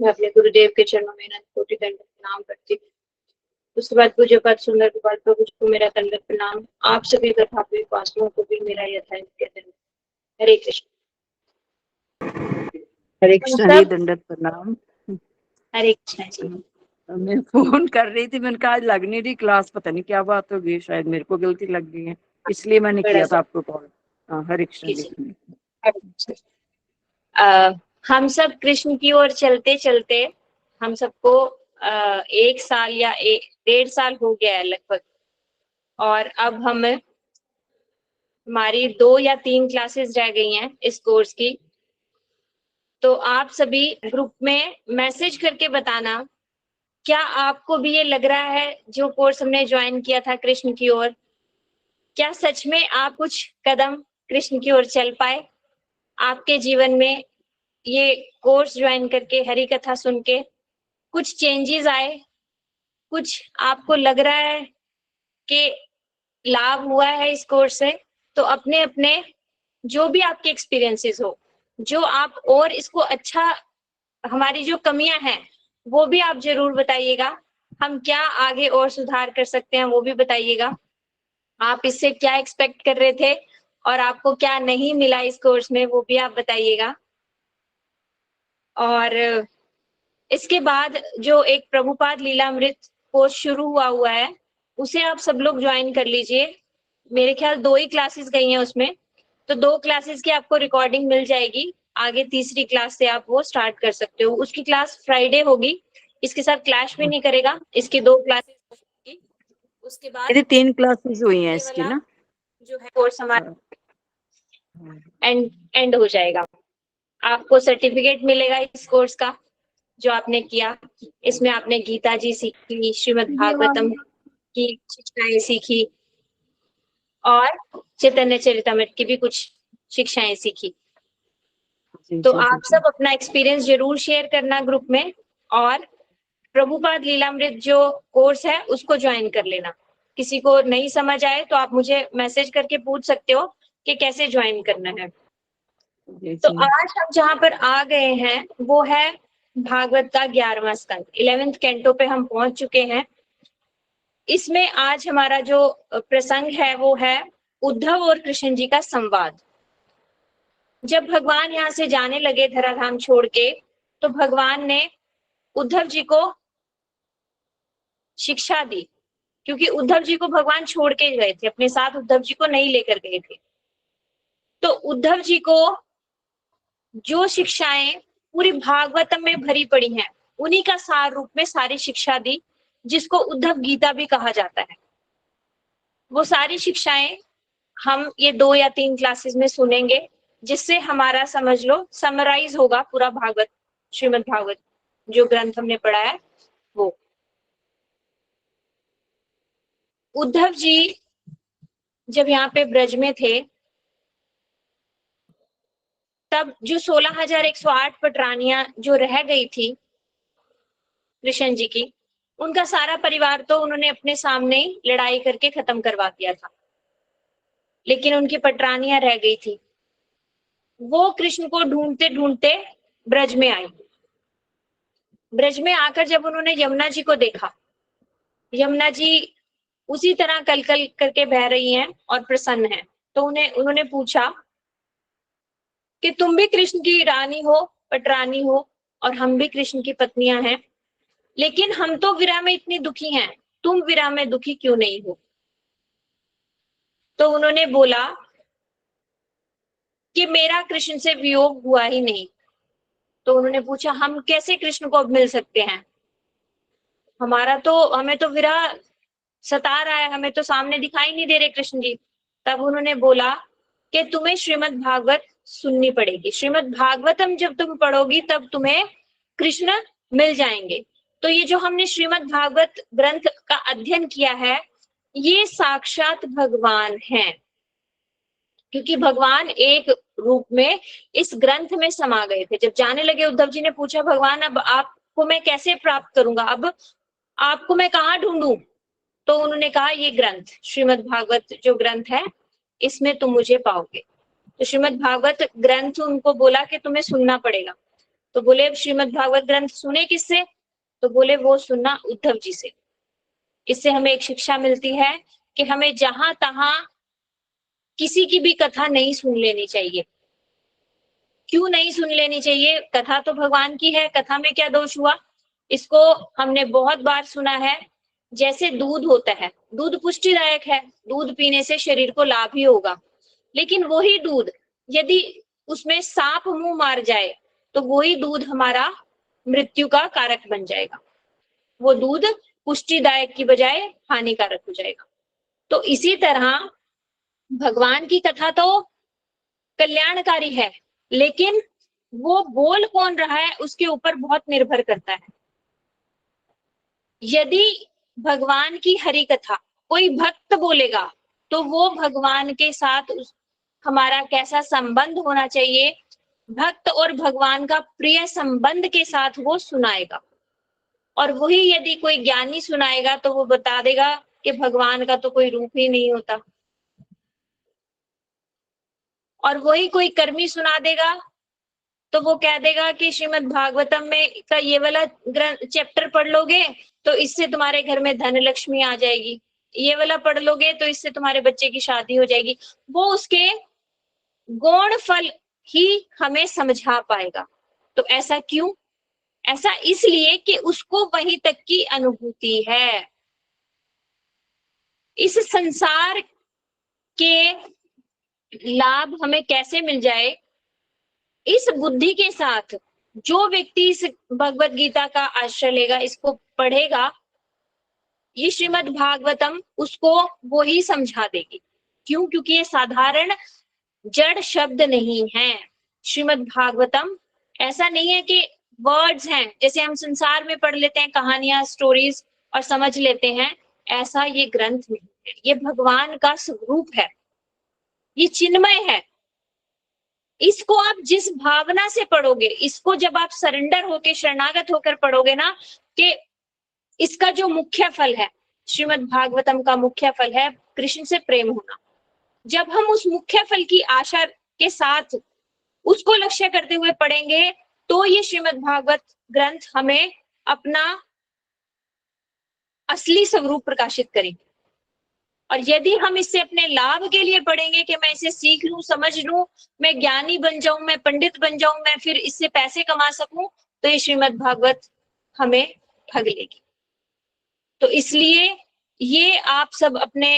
मैं अपने गुरुदेव के चरणों में अनंत कोटि दंड प्रणाम करती हूँ। उसके बाद पूज्य पद सुंदर गोपाल प्रभु जी को मेरा दंडवत प्रणाम। आप सभी गृहात्मिक उपासकों को भी मेरा यथायोग्य दंडवत। हरे कृष्ण। हरे कृष्ण जी, दंडवत प्रणाम। हरे कृष्ण जी। मैं फोन कर रही थी, मैंने कहा लग नहीं रही क्लास, पता नहीं क्या बात हो गई, शायद मेरे को गलती लग गई है, इसलिए मैंने किया था आपको कॉल। हरे कृष्ण जी। हम सब कृष्ण की ओर चलते चलते हम सबको 1 साल या 1.5 साल हो गया है लगभग, और अब हमारी 2 या 3 क्लासेस रह गई हैं इस कोर्स की। तो आप सभी ग्रुप में मैसेज करके बताना, क्या आपको भी ये लग रहा है जो कोर्स हमने ज्वाइन किया था कृष्ण की ओर, क्या सच में आप कुछ कदम कृष्ण की ओर चल पाए? आपके जीवन में ये कोर्स ज्वाइन करके, हरि कथा सुन के कुछ चेंजेस आए? कुछ आपको लग रहा है कि लाभ हुआ है इस कोर्स से? तो अपने अपने जो भी आपके एक्सपीरियंसेस हो, जो आप और इसको अच्छा, हमारी जो कमियां हैं वो भी आप जरूर बताइएगा। हम क्या आगे और सुधार कर सकते हैं वो भी बताइएगा। आप इससे क्या एक्सपेक्ट कर रहे थे और आपको क्या नहीं मिला इस कोर्स में, वो भी आप बताइएगा। और इसके बाद जो एक प्रभुपाद लीलामृत कोर्स शुरू हुआ है, उसे आप सब लोग ज्वाइन कर लीजिए। मेरे ख्याल 2 ही क्लासेस गई हैं उसमें, तो 2 क्लासेस की आपको रिकॉर्डिंग मिल जाएगी। आगे तीसरी क्लास से आप वो स्टार्ट कर सकते हो। उसकी क्लास फ्राइडे होगी, इसके साथ क्लैश भी नहीं करेगा। इसकी 2 क्लासेस होगी, उसके बाद 3 क्लासेस हुई हैं इसकी ना, जो है कोर्स हमारा एंड हो जाएगा। आपको सर्टिफिकेट मिलेगा इस कोर्स का जो आपने किया। इसमें आपने गीता जी सीखी, श्रीमद् भागवतम की शिक्षाएं सीखी और चैतन्य चरितमृत की भी कुछ शिक्षाएं सीखी। तो आप सब अपना एक्सपीरियंस जरूर शेयर करना ग्रुप में, और प्रभुपाद लीलामृत जो कोर्स है उसको ज्वाइन कर लेना। किसी को नहीं समझ आए तो आप मुझे मैसेज करके पूछ सकते हो कि कैसे ज्वाइन करना है। तो आज हम जहाँ पर आ गए हैं वो है भागवत का 11वां स्कंद, 11th कैंटो पे हम पहुंच चुके हैं। इसमें आज हमारा जो प्रसंग है वो है उद्धव और कृष्ण जी का संवाद। जब भगवान यहाँ से जाने लगे धराधाम छोड़ के, तो भगवान ने उद्धव जी को शिक्षा दी, क्योंकि उद्धव जी को भगवान छोड़ के गए थे, अपने साथ उद्धव जी को नहीं लेकर गए थे। तो उद्धव जी को जो शिक्षाएं पूरी भागवतम में भरी पड़ी हैं, उन्हीं का सार रूप में सारी शिक्षा दी, जिसको उद्धव गीता भी कहा जाता है। वो सारी शिक्षाएं हम ये 2 या 3 क्लासेस में सुनेंगे, जिससे हमारा समझ लो समराइज होगा पूरा भागवत, श्रीमद् भागवत जो ग्रंथ हमने पढ़ा है वो। उद्धव जी जब यहाँ पे ब्रज में थे, तब जो 16,108 पटरानियां जो रह गई थी कृष्ण जी की, उनका सारा परिवार तो उन्होंने अपने सामने ही लड़ाई करके खत्म करवा दिया था, लेकिन उनकी पटरानियां रह गई थी। वो कृष्ण को ढूंढते ढूंढते ब्रज में आई। ब्रज में आकर जब उन्होंने यमुना जी को देखा, यमुना जी उसी तरह कल कल करके बह रही हैं और प्रसन्न हैं, तो उन्होंने पूछा कि तुम भी कृष्ण की रानी हो, पटरानी हो, और हम भी कृष्ण की पत्नियां हैं, लेकिन हम तो विरह में इतनी दुखी हैं, तुम विरह में दुखी क्यों नहीं हो? तो उन्होंने बोला कि मेरा कृष्ण से वियोग हुआ ही नहीं। तो उन्होंने पूछा, हम कैसे कृष्ण को अब मिल सकते हैं? हमें तो विरह सता रहा है, हमें तो सामने दिखाई नहीं दे रहे कृष्ण जी। तब उन्होंने बोला कि तुम्हें श्रीमद् भागवत सुननी पड़ेगी। श्रीमद् भागवतम जब तुम पढ़ोगी तब तुम्हें कृष्ण मिल जाएंगे। तो ये जो हमने श्रीमद् भागवत ग्रंथ का अध्ययन किया है, ये साक्षात भगवान हैं, क्योंकि भगवान एक रूप में इस ग्रंथ में समा गए थे। जब जाने लगे, उद्धव जी ने पूछा, भगवान अब आपको मैं कैसे प्राप्त करूंगा, अब आपको मैं कहाँ ढूंढूं? तो उन्होंने कहा, ये ग्रंथ श्रीमद् भागवत जो ग्रंथ है, इसमें तुम मुझे पाओगे। तो श्रीमद् भागवत ग्रंथ उनको बोला कि तुम्हें सुनना पड़ेगा। तो बोले श्रीमद् भागवत ग्रंथ सुने किससे? तो बोले वो सुनना उद्धव जी से। इससे हमें एक शिक्षा मिलती है कि हमें जहां तहां किसी की भी कथा नहीं सुन लेनी चाहिए। क्यों नहीं सुन लेनी चाहिए? कथा तो भगवान की है, कथा में क्या दोष हुआ? इसको हमने बहुत बार सुना है। जैसे दूध होता है, दूध पुष्टिदायक है, दूध पीने से शरीर को लाभ ही होगा, लेकिन वही दूध यदि उसमें सांप मुंह मार जाए तो वही दूध हमारा मृत्यु का कारक बन जाएगा। वो दूध पुष्टिदायक की बजाय हानिकारक हो जाएगा। तो इसी तरह भगवान की कथा तो कल्याणकारी है, लेकिन वो बोल कौन रहा है उसके ऊपर बहुत निर्भर करता है। यदि भगवान की हरि कथा कोई भक्त बोलेगा तो वो भगवान के साथ हमारा कैसा संबंध होना चाहिए, भक्त और भगवान का प्रिय संबंध के साथ वो सुनाएगा। और वही यदि कोई ज्ञानी सुनाएगा तो वो बता देगा कि भगवान का तो कोई रूप ही नहीं होता। और वही कोई कर्मी सुना देगा तो वो कह देगा कि श्रीमद् भागवतम में का ये वाला चैप्टर पढ़ लोगे तो इससे तुम्हारे घर में धन लक्ष्मी आ जाएगी, ये वाला पढ़ लोगे तो इससे तुम्हारे बच्चे की शादी हो जाएगी। वो उसके गौण फल ही हमें समझा पाएगा। तो ऐसा क्यों? ऐसा इसलिए कि उसको वहीं तक की अनुभूति है। इस संसार के लाभ हमें कैसे मिल जाए, इस बुद्धि के साथ जो व्यक्ति इस भगवत गीता का आश्रय लेगा, इसको पढ़ेगा, ये श्रीमद् भागवतम उसको वो ही समझा देगी। क्यों? क्योंकि ये साधारण जड़ शब्द नहीं है। श्रीमद् भागवतम ऐसा नहीं है कि वर्ड्स हैं जैसे हम संसार में पढ़ लेते हैं कहानियां, स्टोरीज और समझ लेते हैं। ऐसा ये ग्रंथ नहीं है। ये भगवान का स्वरूप है, ये चिन्मय है। इसको आप जिस भावना से पढ़ोगे, इसको जब आप सरेंडर होके शरणागत होकर पढ़ोगे ना, कि इसका जो मुख्य फल है, श्रीमद् भागवतम का मुख्य फल है कृष्ण से प्रेम होना। जब हम उस मुख्य फल की आशा के साथ उसको लक्ष्य करते हुए पढ़ेंगे तो ये श्रीमद् भागवत ग्रंथ हमें अपना असली स्वरूप प्रकाशित करेंगे। और यदि हम इससे अपने लाभ के लिए पढ़ेंगे कि मैं इसे सीख लूं, समझ लूं, मैं ज्ञानी बन जाऊं, मैं पंडित बन जाऊं, मैं फिर इससे पैसे कमा सकूं, तो ये श्रीमद् भागवत हमें ठग लेगी। तो इसलिए ये आप सब अपने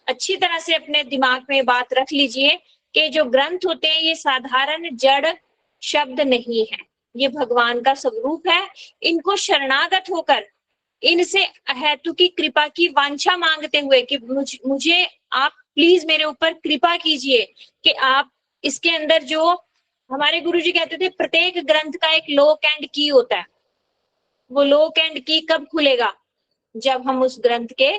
अच्छी तरह से अपने दिमाग में बात रख लीजिए कि जो ग्रंथ होते हैं ये साधारण जड़ शब्द नहीं है, ये भगवान का स्वरूप है। इनको शरणागत होकर इनसे हेतु की कृपा की वांछा मांगते हुए कि मुझे आप प्लीज मेरे ऊपर कृपा कीजिए कि आप इसके अंदर जो हमारे गुरुजी कहते थे प्रत्येक ग्रंथ का एक लॉक एंड की होता है, वो लॉक एंड की कब खुलेगा? जब हम उस ग्रंथ के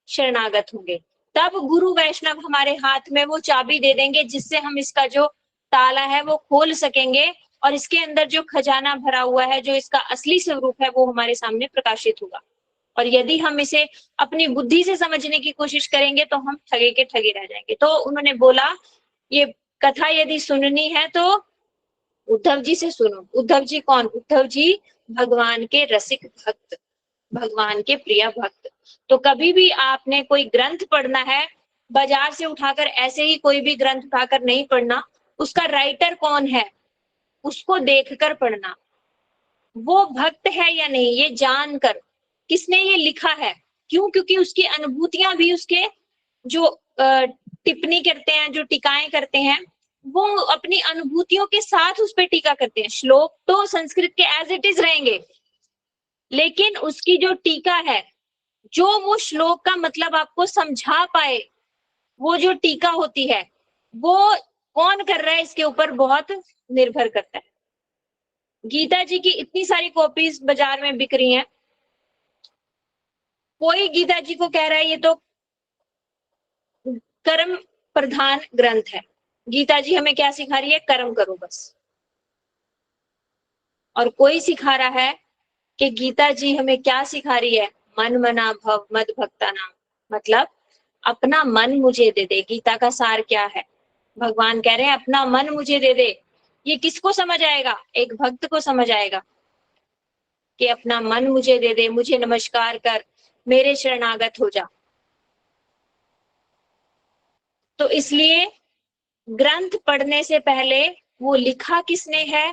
शरणागत होंगे, तब गुरु वैष्णव हमारे हाथ में वो चाबी दे देंगे जिससे हम इसका जो ताला है वो खोल सकेंगे और इसके अंदर जो खजाना भरा हुआ है, जो इसका असली स्वरूप है, वो हमारे सामने प्रकाशित होगा। और यदि हम इसे अपनी बुद्धि से समझने की कोशिश करेंगे तो हम ठगे के ठगे रह जाएंगे। तो उन्होंने बोला ये कथा यदि सुननी है तो उद्धव जी से सुनो। उद्धव जी कौन? उद्धव जी भगवान के रसिक भक्त, भगवान के प्रिय भक्त। तो कभी भी आपने कोई ग्रंथ पढ़ना है, बाजार से उठाकर ऐसे ही कोई भी ग्रंथ उठाकर नहीं पढ़ना। उसका राइटर कौन है उसको देखकर पढ़ना, वो भक्त है या नहीं ये जानकर, किसने ये लिखा है, क्यों? क्योंकि उसकी अनुभूतियां भी उसके जो टिप्पणी करते हैं, जो टीकाएं करते हैं, वो अपनी अनुभूतियों के साथ उस पर टीका करते हैं। श्लोक तो संस्कृत के एज इट इज रहेंगे, लेकिन उसकी जो टीका है, जो वो श्लोक का मतलब आपको समझा पाए, वो जो टीका होती है वो कौन कर रहा है इसके ऊपर बहुत निर्भर करता है। गीता जी की इतनी सारी कॉपीज बाजार में बिक रही हैं, कोई गीता जी को कह रहा है ये तो कर्म प्रधान ग्रंथ है। गीता जी हमें क्या सिखा रही है? कर्म करो बस। और कोई सिखा रहा है कि गीता जी हमें क्या सिखा रही है? मन मना भव मद भक्ता नाम, मतलब अपना मन मुझे दे दे। गीता का सार क्या है? भगवान कह रहे हैं अपना मन मुझे दे दे, ये किसको समझ आएगा? एक भक्त को समझ आएगा कि अपना मन मुझे दे दे, मुझे नमस्कार कर, मेरे शरणागत हो जा। तो इसलिए ग्रंथ पढ़ने से पहले वो लिखा किसने है,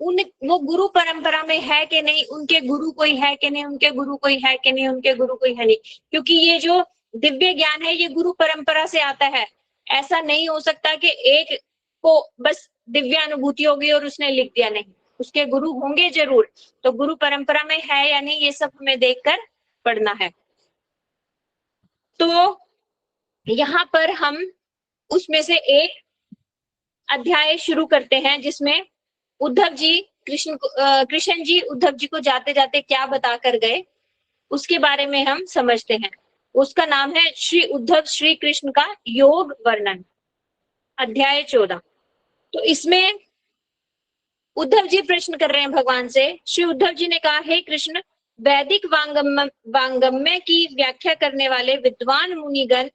वो गुरु परंपरा में है कि नहीं, उनके गुरु कोई है कि नहीं, उनके गुरु कोई है कि नहीं, उनके गुरु कोई है नहीं। क्योंकि ये जो दिव्य ज्ञान है ये गुरु परंपरा से आता है। ऐसा नहीं हो सकता कि एक को बस दिव्य अनुभूति होगी और उसने लिख दिया, नहीं, उसके गुरु होंगे जरूर। तो गुरु परंपरा में है या नहीं, ये सब हमें देखकर पढ़ना है। तो यहाँ पर हम उसमें से एक अध्याय शुरू करते हैं जिसमें उद्धव जी कृष्ण जी उद्धव जी को जाते जाते क्या बता कर गए उसके बारे में हम समझते हैं। उसका नाम है श्री उद्धव श्री कृष्ण का योग वर्णन, अध्याय 14। तो इसमें उद्धव जी प्रश्न कर रहे हैं भगवान से। श्री उद्धव जी ने कहा, हे कृष्ण, वैदिक वांगम्य की व्याख्या करने वाले विद्वान मुनिगण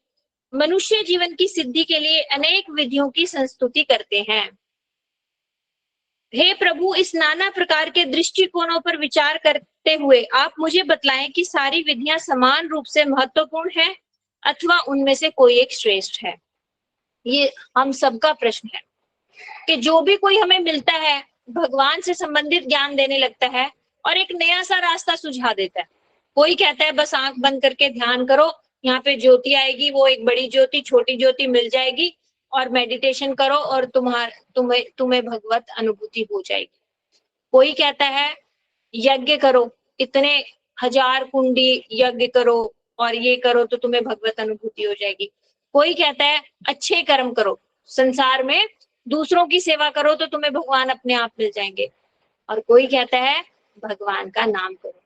मनुष्य जीवन की सिद्धि के लिए अनेक विधियों की संस्तुति करते हैं। हे प्रभु, इस नाना प्रकार के दृष्टिकोणों पर विचार करते हुए आप मुझे बतलाएं कि सारी विधियां समान रूप से महत्वपूर्ण है अथवा उनमें से कोई एक श्रेष्ठ है। ये हम सबका प्रश्न है कि जो भी कोई हमें मिलता है भगवान से संबंधित ज्ञान देने लगता है और एक नया सा रास्ता सुझा देता है। कोई कहता है बस आंख बंद करके ध्यान करो, यहाँ पे ज्योति आएगी, वो एक बड़ी ज्योति छोटी ज्योति मिल जाएगी और मेडिटेशन करो और तुम्हें भगवत अनुभूति हो जाएगी। कोई कहता है यज्ञ करो, इतने 1000 कुंडी यज्ञ करो और ये करो तो तुम्हें भगवत अनुभूति हो जाएगी। कोई कहता है अच्छे कर्म करो, संसार में दूसरों की सेवा करो तो तुम्हें भगवान अपने आप मिल जाएंगे। और कोई कहता है भगवान का नाम करो।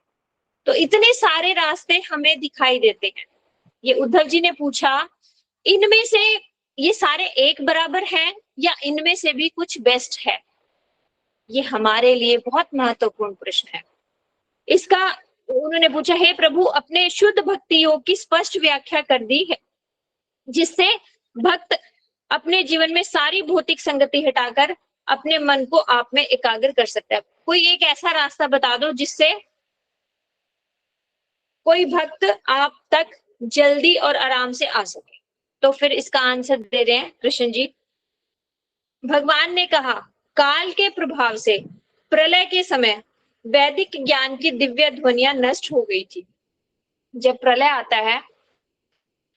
तो इतने सारे रास्ते हमें दिखाई देते हैं। ये उद्धव जी ने पूछा, इनमें से ये सारे एक बराबर हैं या इनमें से भी कुछ बेस्ट है? ये हमारे लिए बहुत महत्वपूर्ण प्रश्न है। इसका उन्होंने पूछा, हे प्रभु, अपने शुद्ध भक्ति योग की स्पष्ट व्याख्या कर दी है जिससे भक्त अपने जीवन में सारी भौतिक संगति हटाकर अपने मन को आप में एकाग्र कर सकता है। कोई एक ऐसा रास्ता बता दो जिससे कोई भक्त आप तक जल्दी और आराम से आ सके। तो फिर इसका आंसर दे रहे हैं कृष्ण जी। भगवान ने कहा, काल के प्रभाव से प्रलय के समय वैदिक ज्ञान की दिव्य ध्वनियां नष्ट हो गई थी। जब प्रलय आता है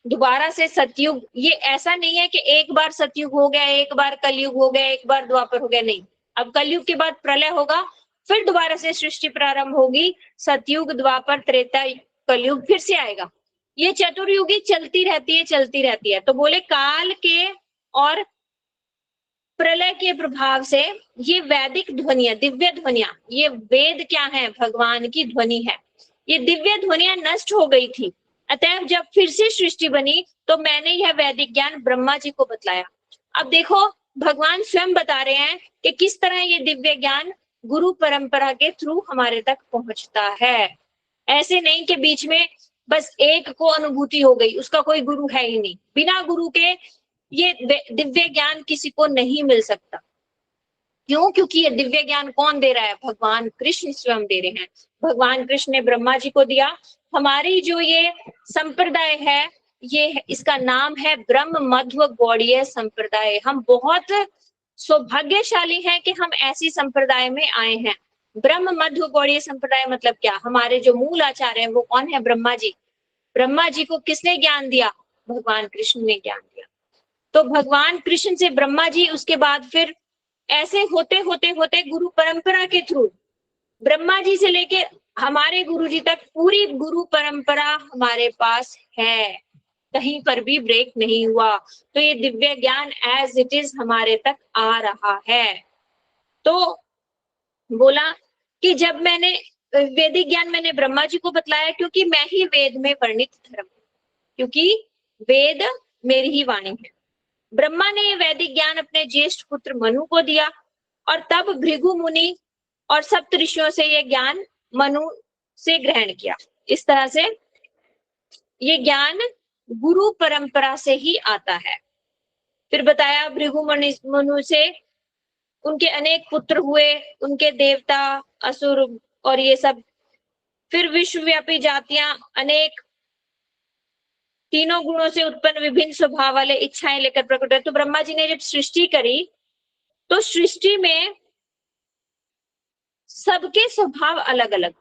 दोबारा से सतयुग, ये ऐसा नहीं है कि एक बार सतयुग हो गया, एक बार कलयुग हो गया, एक बार द्वापर हो गया, नहीं। अब कलयुग के बाद प्रलय होगा, फिर दोबारा से सृष्टि प्रारंभ होगी, सतयुग, द्वापर, त्रेता, कलयुग फिर से आएगा। ये चतुर्युगी चलती रहती है। तो बोले काल के और प्रलय के प्रभाव से ये वैदिक ध्वनियां, दिव्य ध्वनियां, ये वेद क्या है? भगवान की ध्वनि है। ये दिव्य ध्वनियां नष्ट हो गई थी। अतएव जब फिर से सृष्टि बनी तो मैंने यह वैदिक ज्ञान ब्रह्मा जी को बतलाया। अब देखो भगवान स्वयं बता रहे हैं कि किस तरह ये दिव्य ज्ञान गुरु परंपरा के थ्रू हमारे तक पहुंचता है। ऐसे नहीं कि बीच में बस एक को अनुभूति हो गई, उसका कोई गुरु है ही नहीं। बिना गुरु के ये दिव्य ज्ञान किसी को नहीं मिल सकता। क्यों? क्योंकि ये दिव्य ज्ञान कौन दे रहा है? भगवान कृष्ण स्वयं दे रहे हैं। भगवान कृष्ण ने ब्रह्मा जी को दिया। हमारी जो ये संप्रदाय है, ये इसका नाम है ब्रह्म मध्व गौड़ीय संप्रदाय। हम बहुत सौभाग्यशाली हैं कि हम ऐसी संप्रदाय में आए हैं। ब्रह्म मध्व गौड़ीय संप्रदाय मतलब क्या? हमारे जो मूल आचार्य हैं वो कौन है? ब्रह्मा जी। ब्रह्मा जी को किसने ज्ञान दिया? भगवान कृष्ण ने ज्ञान दिया। तो भगवान कृष्ण से ब्रह्मा जी, उसके बाद फिर ऐसे होते होते गुरु परंपरा के थ्रू ब्रह्मा जी से लेके हमारे गुरु जी तक पूरी गुरु परंपरा हमारे पास है, कहीं पर भी ब्रेक नहीं हुआ। तो ये दिव्य ज्ञान एज इट इज हमारे तक आ रहा है। तो बोला कि जब मैंने वैदिक ज्ञान मैंने ब्रह्मा जी को बतलाया क्योंकि मैं ही वेद में वर्णित धर्म, क्योंकि वेद मेरी ही वाणी है। ब्रह्मा ने वैदिक ज्ञान अपने ज्येष्ठ पुत्र मनु को दिया और तब भृगु मुनि और सप्त ऋषियों से यह ज्ञान मनु से ग्रहण किया। इस तरह से ये ज्ञान गुरु परंपरा से ही आता है। फिर बताया भृगु मनु से उनके अनेक पुत्र हुए, उनके देवता, असुर और ये सब। फिर विश्वव्यापी जातियां अनेक तीनों गुणों से उत्पन्न विभिन्न स्वभाव वाले इच्छाएं लेकर प्रकट हुए। तो ब्रह्मा जी ने जब सृष्टि करी तो सृष्टि में सबके स्वभाव अलग अलग,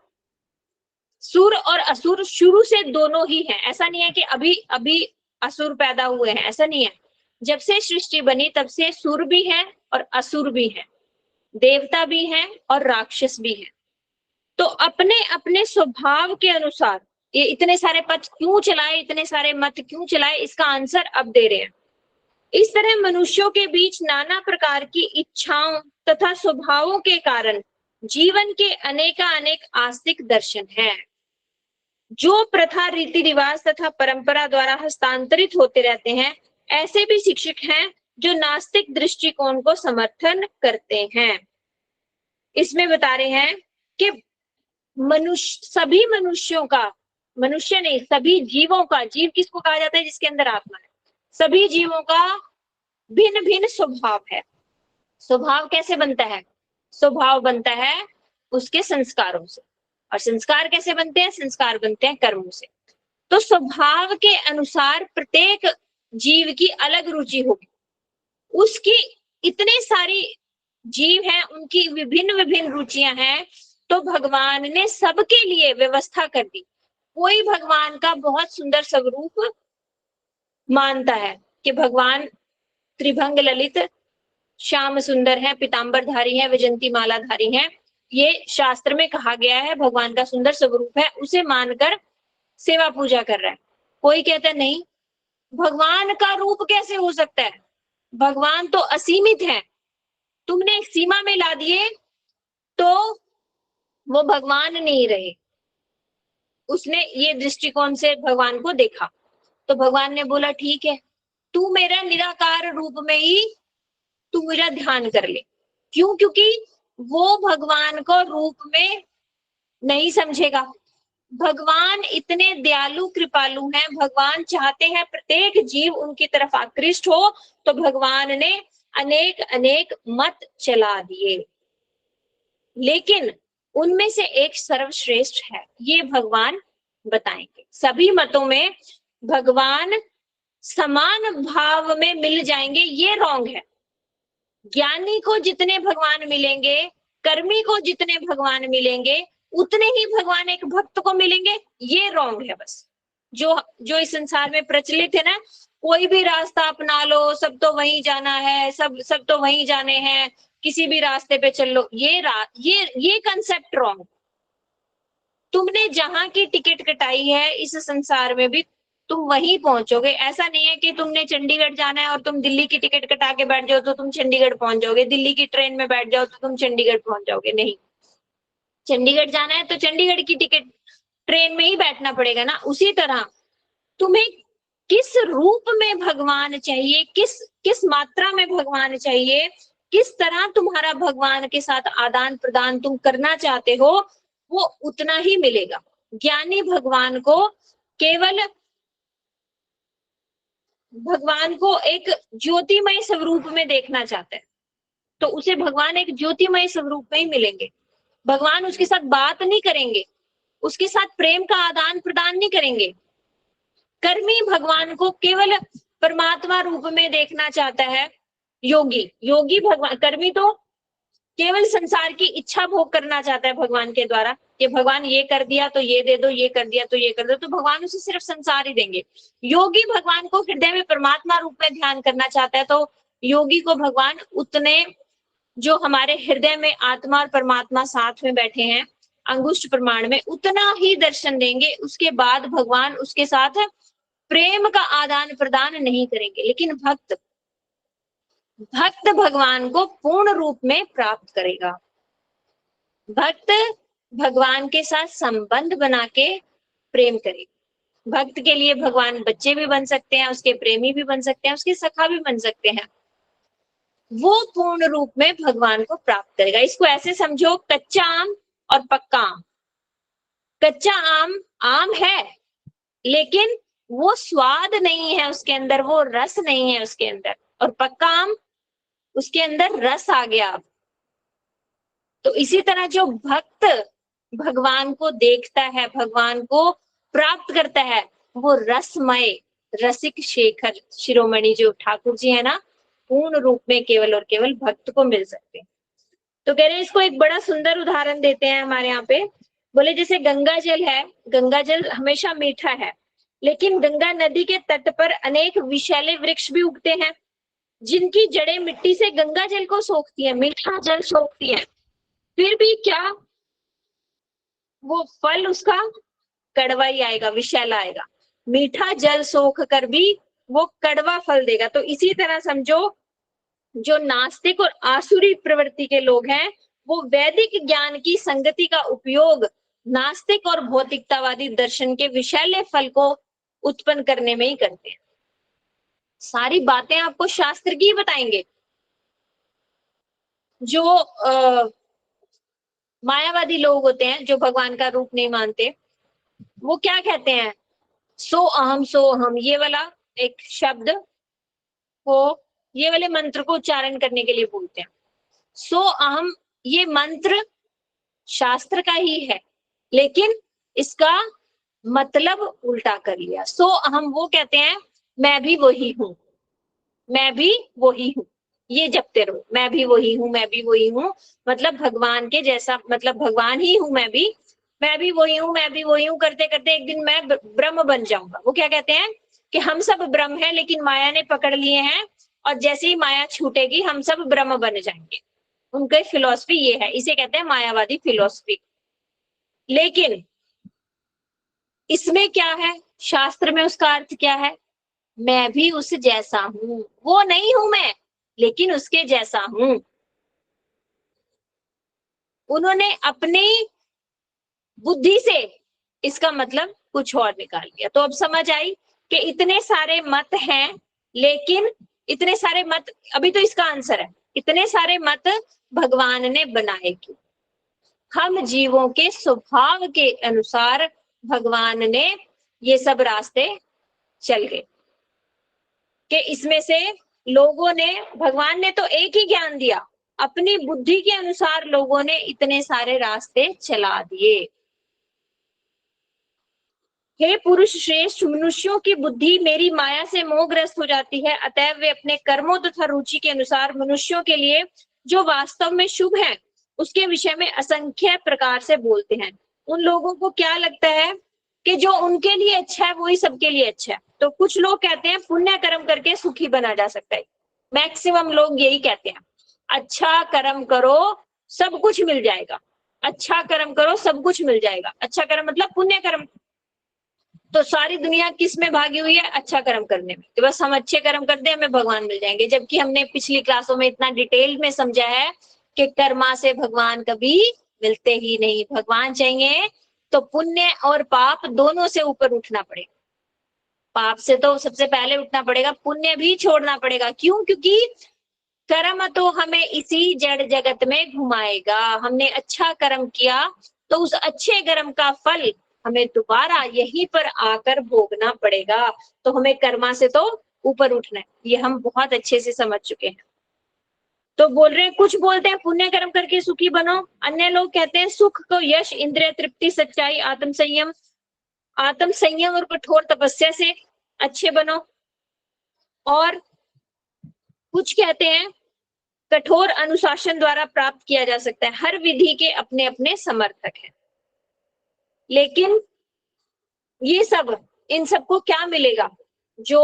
सुर और असुर शुरू से दोनों ही हैं। ऐसा नहीं है कि अभी अभी असुर पैदा हुए हैं, ऐसा नहीं है। जब से सृष्टि बनी तब से सुर भी हैं और असुर भी हैं, देवता भी हैं और राक्षस भी हैं। तो अपने अपने स्वभाव के अनुसार ये इतने सारे पथ क्यों चलाए, इतने सारे मत क्यों चलाए, इसका आंसर अब दे रहे हैं। इस तरह मनुष्यों के बीच नाना प्रकार की इच्छाओं तथा स्वभावों के कारण जीवन के अनेकानेक आस्तिक दर्शन हैं, जो प्रथा, रीति रिवाज तथा परंपरा द्वारा हस्तांतरित होते रहते हैं। ऐसे भी शिक्षक हैं जो नास्तिक दृष्टिकोण को समर्थन करते हैं। इसमें बता रहे हैं कि सभी मनुष्यों का, मनुष्य नहीं सभी जीवों का, जीव किसको कहा जाता है, जिसके अंदर आत्मा है, सभी जीवों का भिन्न भिन्न स्वभाव है। स्वभाव कैसे बनता है? स्वभाव बनता है उसके संस्कारों से, और संस्कार कैसे बनते हैं? संस्कार बनते हैं कर्मों से। तो स्वभाव के अनुसार प्रत्येक जीव की अलग रुचि होगी। उसकी इतने सारी जीव हैं, उनकी विभिन्न विभिन्न रुचियां हैं, तो भगवान ने सबके लिए व्यवस्था कर दी। कोई भगवान का बहुत सुंदर स्वरूप मानता है कि भगवान त्रिभंग ललित श्याम सुंदर है, पीतांबरधारी है, वैजंती मालाधारी है, ये शास्त्र में कहा गया है, भगवान का सुंदर स्वरूप है, उसे मानकर सेवा पूजा कर रहा है। कोई कहता है नहीं, भगवान का रूप कैसे हो सकता है, भगवान तो असीमित है, तुमने एक सीमा में ला दिए तो वो भगवान नहीं रहे। उसने ये दृष्टिकोण से भगवान को देखा, तो भगवान ने बोला ठीक है, तू मेरा निराकार रूप में ही तू मेरा ध्यान कर ले। क्यों? क्योंकि वो भगवान को रूप में नहीं समझेगा। भगवान इतने दयालु कृपालु हैं, भगवान चाहते हैं प्रत्येक जीव उनकी तरफ आकृष्ट हो, तो भगवान ने अनेक अनेक मत चला दिए, लेकिन उनमें से एक सर्वश्रेष्ठ है, ये भगवान बताएंगे। सभी मतों में भगवान समान भाव में मिल जाएंगे, ये रॉन्ग है। ज्ञानी को जितने भगवान मिलेंगे, कर्मी को जितने भगवान मिलेंगे, उतने ही भगवान एक भक्त को मिलेंगे, ये रॉन्ग है। बस जो जो इस संसार में प्रचलित है ना, कोई भी रास्ता अपना लो, सब तो वहीं जाना है, सब तो वहीं जाने हैं, किसी भी रास्ते पे चल लो, ये कंसेप्ट रॉन्ग। तुमने जहां की टिकट कटाई है इस संसार में भी तुम वहीं पहुंचोगे। ऐसा नहीं है कि तुमने चंडीगढ़ जाना है और तुम दिल्ली की टिकट कटा के बैठ जाओ तो तुम चंडीगढ़ पहुंच जाओगे, दिल्ली की ट्रेन में बैठ जाओ तो तुम चंडीगढ़ पहुंच जाओगे, नहीं। चंडीगढ़ जाना है तो चंडीगढ़ की टिकट ट्रेन में ही बैठना पड़ेगा ना। उसी तरह तुम्हें किस रूप में भगवान चाहिए, किस किस मात्रा में भगवान चाहिए, किस तरह तुम्हारा भगवान के साथ आदान प्रदान तुम करना चाहते हो, वो उतना ही मिलेगा। ज्ञानी भगवान को केवल भगवान को एक ज्योतिमय स्वरूप में देखना चाहता है, तो उसे भगवान एक ज्योतिमय स्वरूप में ही मिलेंगे। भगवान उसके साथ बात नहीं करेंगे, उसके साथ प्रेम का आदान प्रदान नहीं करेंगे। कर्मी भगवान को केवल परमात्मा रूप में देखना चाहता है। योगी भगवान, कर्मी तो केवल संसार की इच्छा भोग करना चाहता है भगवान के द्वारा, कि भगवान ये कर दिया तो ये दे दो, ये कर दिया तो ये कर दो, तो भगवान उसे सिर्फ संसार ही देंगे। योगी भगवान को हृदय में परमात्मा रूप में ध्यान करना चाहता है, तो योगी को भगवान उतने, जो हमारे हृदय में आत्मा और परमात्मा साथ में बैठे हैं अंगुष्ठ प्रमाण में, उतना ही दर्शन देंगे। उसके बाद भगवान उसके साथ प्रेम का आदान प्रदान नहीं करेंगे। लेकिन भक्त भगवान को पूर्ण रूप में प्राप्त करेगा। भक्त भगवान के साथ संबंध बना के प्रेम करेगा। भक्त के लिए भगवान बच्चे भी बन सकते हैं, उसके प्रेमी भी बन सकते हैं, उसके सखा भी बन सकते हैं। वो पूर्ण रूप में भगवान को प्राप्त करेगा। इसको ऐसे समझो, कच्चा आम और पक्का आम। कच्चा आम आम है, लेकिन वो स्वाद नहीं है उसके अंदर, वो रस नहीं है उसके अंदर। और पक्का आम, उसके अंदर रस आ गया, तो इसी तरह जो भक्त भगवान को देखता है, भगवान को प्राप्त करता है, वो रसमय रसिक शेखर शिरोमणि जो ठाकुर जी है ना, पूर्ण रूप में केवल और केवल भक्त को मिल सकते हैं। तो कह रहे हैं इसको एक बड़ा सुंदर उदाहरण देते हैं हमारे यहाँ पे। बोले जैसे गंगा जल है, गंगा जल हमेशा मीठा है, लेकिन गंगा नदी के तट पर अनेक विषैले वृक्ष भी उगते हैं, जिनकी जड़ें मिट्टी से गंगा जल को सोखती हैं, मीठा जल सोखती हैं। फिर भी क्या वो फल उसका कड़वा ही आएगा, विषैला आएगा। मीठा जल सोख कर भी वो कड़वा फल देगा। तो इसी तरह समझो, जो नास्तिक और आसुरी प्रवृत्ति के लोग हैं, वो वैदिक ज्ञान की संगति का उपयोग नास्तिक और भौतिकतावादी दर्शन के विषैले फल को उत्पन्न करने में ही करते हैं। सारी बातें आपको शास्त्र की बताएंगे। जो मायावादी लोग होते हैं, जो भगवान का रूप नहीं मानते, वो क्या कहते हैं, सो अहम, ये वाला एक शब्द को, ये वाले मंत्र को उच्चारण करने के लिए बोलते हैं। सो अहम, ये मंत्र शास्त्र का ही है, लेकिन इसका मतलब उल्टा कर लिया। सो अहम, वो कहते हैं मैं भी वही हूं, मैं भी वही हूं, ये जपते रहो, मैं भी वही हूं, मैं भी वही हूं, मतलब भगवान के जैसा, मतलब भगवान ही हूं मैं भी वही हूं, मैं भी वही हूं, करते करते एक दिन मैं ब्रह्म बन जाऊंगा। वो क्या कहते हैं कि हम सब ब्रह्म है, लेकिन माया ने पकड़ लिए हैं, और जैसे ही माया छूटेगी हम सब ब्रह्म बन जाएंगे। उनकी फिलॉसफी ये है, इसे कहते हैं मायावादी फिलॉसफी। लेकिन इसमें क्या है, शास्त्र में उसका अर्थ क्या है, मैं भी उस जैसा हूं, वो नहीं हूं मैं, लेकिन उसके जैसा हूं। उन्होंने अपनी बुद्धि से इसका मतलब कुछ और निकाल लिया। तो अब समझ आई कि इतने सारे मत हैं, लेकिन इतने सारे मत, अभी तो इसका आंसर है, इतने सारे मत भगवान ने बनाए क्यों? हम जीवों के स्वभाव के अनुसार भगवान ने ये सब रास्ते चल गए, कि इसमें से लोगों ने, भगवान ने तो एक ही ज्ञान दिया, अपनी बुद्धि के अनुसार लोगों ने इतने सारे रास्ते चला दिए। हे पुरुष श्रेष्ठ, मनुष्यों की बुद्धि मेरी माया से मोहग्रस्त हो जाती है, अतएव वे अपने कर्मों तथा रुचि के अनुसार मनुष्यों के लिए जो वास्तव में शुभ है उसके विषय में असंख्य प्रकार से बोलते हैं। उन लोगों को क्या लगता है कि जो उनके लिए अच्छा है वही सबके लिए अच्छा है। तो कुछ लोग कहते हैं पुण्य कर्म करके सुखी बना जा सकता है, मैक्सिमम लोग यही कहते हैं, अच्छा कर्म करो सब कुछ मिल जाएगा, अच्छा कर्म करो सब कुछ मिल जाएगा। अच्छा कर्म मतलब पुण्य कर्म। तो सारी दुनिया किस में भागी हुई है, अच्छा कर्म करने में, कि बस हम अच्छे कर्म करते हैं हमें भगवान मिल जाएंगे। जबकि हमने पिछली क्लासों में इतना डिटेल में समझा है कि कर्मा से भगवान कभी मिलते ही नहीं। भगवान चाहिए तो पुण्य और पाप दोनों से ऊपर उठना पड़ेगा। पाप से तो सबसे पहले उठना पड़ेगा, पुण्य भी छोड़ना पड़ेगा। क्यों? क्योंकि कर्म तो हमें इसी जड़ जगत में घुमाएगा। हमने अच्छा कर्म किया तो उस अच्छे कर्म का फल हमें दोबारा यहीं पर आकर भोगना पड़ेगा। तो हमें कर्मा से तो ऊपर उठना है, ये हम बहुत अच्छे से समझ चुके हैं। तो बोल रहे हैं, कुछ बोलते हैं पुण्य कर्म करके सुखी बनो, अन्य लोग कहते हैं सुख को यश, इंद्रिय तृप्ति, सच्चाई, आत्म संयम और कठोर तपस्या से अच्छे बनो। और कुछ कहते हैं कठोर अनुशासन द्वारा प्राप्त किया जा सकता है। हर विधि के अपने अपने समर्थक हैं, लेकिन ये सब, इन सबको क्या मिलेगा? जो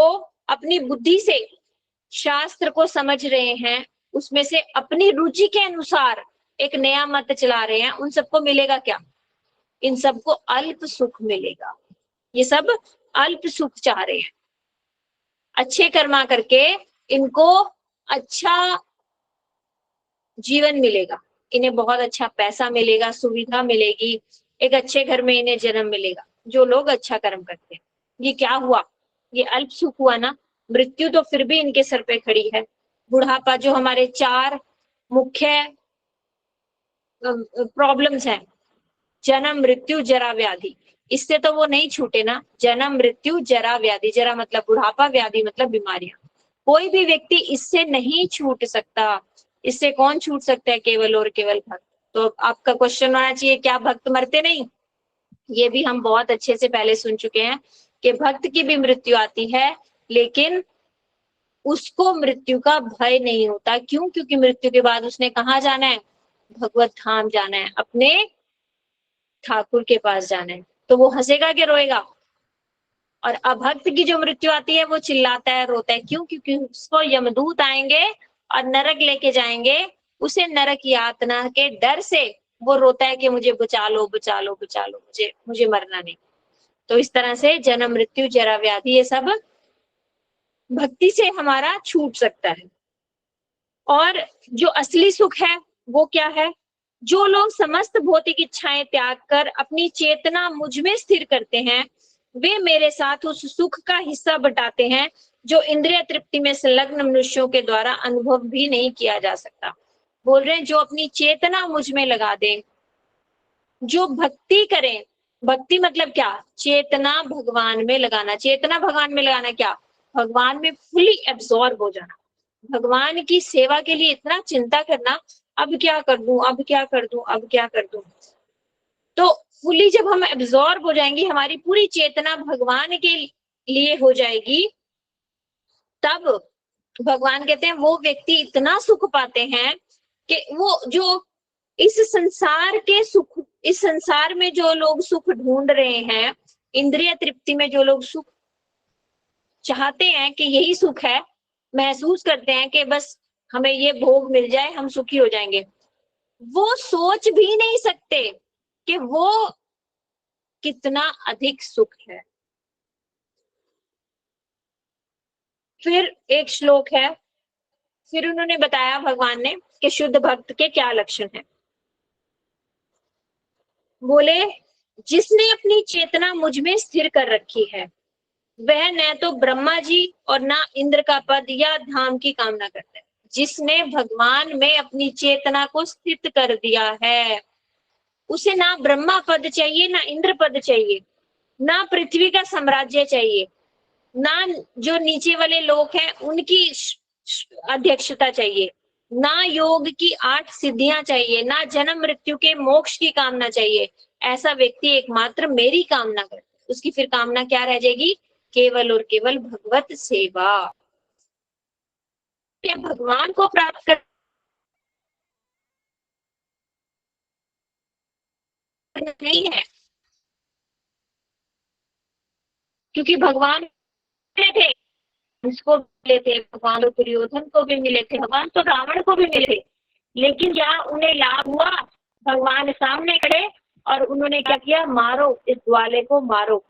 अपनी बुद्धि से शास्त्र को समझ रहे हैं, उसमें से अपनी रुचि के अनुसार एक नया मत चला रहे हैं, उन सबको मिलेगा क्या? इन सबको अल्प सुख मिलेगा। ये सब अल्प सुख चाह रहे हैं, अच्छे कर्मा करके इनको अच्छा जीवन मिलेगा, इन्हें बहुत अच्छा पैसा मिलेगा, सुविधा मिलेगी, एक अच्छे घर में इन्हें जन्म मिलेगा। जो लोग अच्छा कर्म करते हैं, ये क्या हुआ? ये अल्प सुख हुआ ना। मृत्यु तो फिर भी इनके सर पे खड़ी है। बुढ़ापा, जो हमारे 4 मुख्य प्रॉब्लम्स हैं, जन्म, मृत्यु, जरा, व्याधि, इससे तो वो नहीं छूटे ना। जन्म, मृत्यु, जरा, व्याधि, जरा मतलब बुढ़ापा, व्याधि मतलब बीमारियां। कोई भी व्यक्ति इससे नहीं छूट सकता। इससे कौन छूट सकता है? केवल और केवल भक्त। तो आपका क्वेश्चन होना चाहिए, क्या भक्त मरते नहीं? ये भी हम बहुत अच्छे से पहले सुन चुके हैं कि भक्त की भी मृत्यु आती है, लेकिन उसको मृत्यु का भय नहीं होता। क्यों? क्योंकि मृत्यु के बाद उसने कहाँ जाना है? भगवत धाम जाना है, अपने ठाकुर के पास जाना है। तो वो हंसेगा कि रोएगा? और अभक्त की जो मृत्यु आती है वो चिल्लाता है, रोता है। क्यों? क्योंकि उसको यमदूत आएंगे और नरक लेके जाएंगे। उसे नरक यातना के डर से वो रोता है कि मुझे बचा लो, बचा लो, बचा लो, मुझे मरना नहीं। तो इस तरह से जन्म, मृत्यु, जरा, व्याधि, ये सब भक्ति से हमारा छूट सकता है। और जो असली सुख है वो क्या है? जो लोग समस्त भौतिक इच्छाएं त्याग कर अपनी चेतना मुझ में स्थिर करते हैं, वे मेरे साथ उस सुख का हिस्सा बटाते हैं जो इंद्रिय तृप्ति में संलग्न मनुष्यों के द्वारा अनुभव भी नहीं किया जा सकता। बोल रहे हैं जो अपनी चेतना मुझ में लगा दें, जो भक्ति करें। भक्ति मतलब क्या? चेतना भगवान में लगाना। चेतना भगवान में लगाना क्या? भगवान में फुली एब्जॉर्ब हो जाना। भगवान की सेवा के लिए इतना चिंता करना, अब क्या कर दूं, अब क्या कर दूं, अब क्या कर दूं। तो फुली जब हम एब्जॉर्ब हो जाएंगे, हमारी पूरी चेतना भगवान के लिए हो जाएगी, तब भगवान कहते हैं वो व्यक्ति इतना सुख पाते हैं कि वो जो इस संसार के सुख, इस संसार में जो लोग सुख ढूंढ रहे हैं, इंद्रिय तृप्ति में जो लोग सुख चाहते हैं कि यही सुख है, महसूस करते हैं कि बस हमें ये भोग मिल जाए हम सुखी हो जाएंगे, वो सोच भी नहीं सकते कि वो कितना अधिक सुख है। फिर एक श्लोक है, फिर उन्होंने बताया भगवान ने कि शुद्ध भक्त के क्या लक्षण हैं। बोले जिसने अपनी चेतना मुझ में स्थिर कर रखी है, वह न तो ब्रह्मा जी और ना इंद्र का पद या धाम की कामना करता है। जिसने भगवान में अपनी चेतना को स्थित कर दिया है, उसे ना ब्रह्मा पद चाहिए, ना इंद्र पद चाहिए, ना पृथ्वी का साम्राज्य चाहिए, ना जो नीचे वाले लोग हैं उनकी अध्यक्षता चाहिए, ना योग की 8 सिद्धियां चाहिए, ना जन्म मृत्यु के मोक्ष की कामना चाहिए। ऐसा व्यक्ति एकमात्र मेरी कामना करता है। उसकी फिर कामना क्या रह जाएगी? केवल और केवल भगवत सेवा। क्या भगवान को प्राप्त करना नहीं है? क्योंकि भगवान मिले थे, उसको मिले थे, भगवान तो दुर्योधन को भी मिले थे, भगवान तो रावण को भी मिले थे, लेकिन क्या उन्हें लाभ हुआ? भगवान सामने खड़े और उन्होंने क्या किया? मारो, इस ग्वाले को मारो।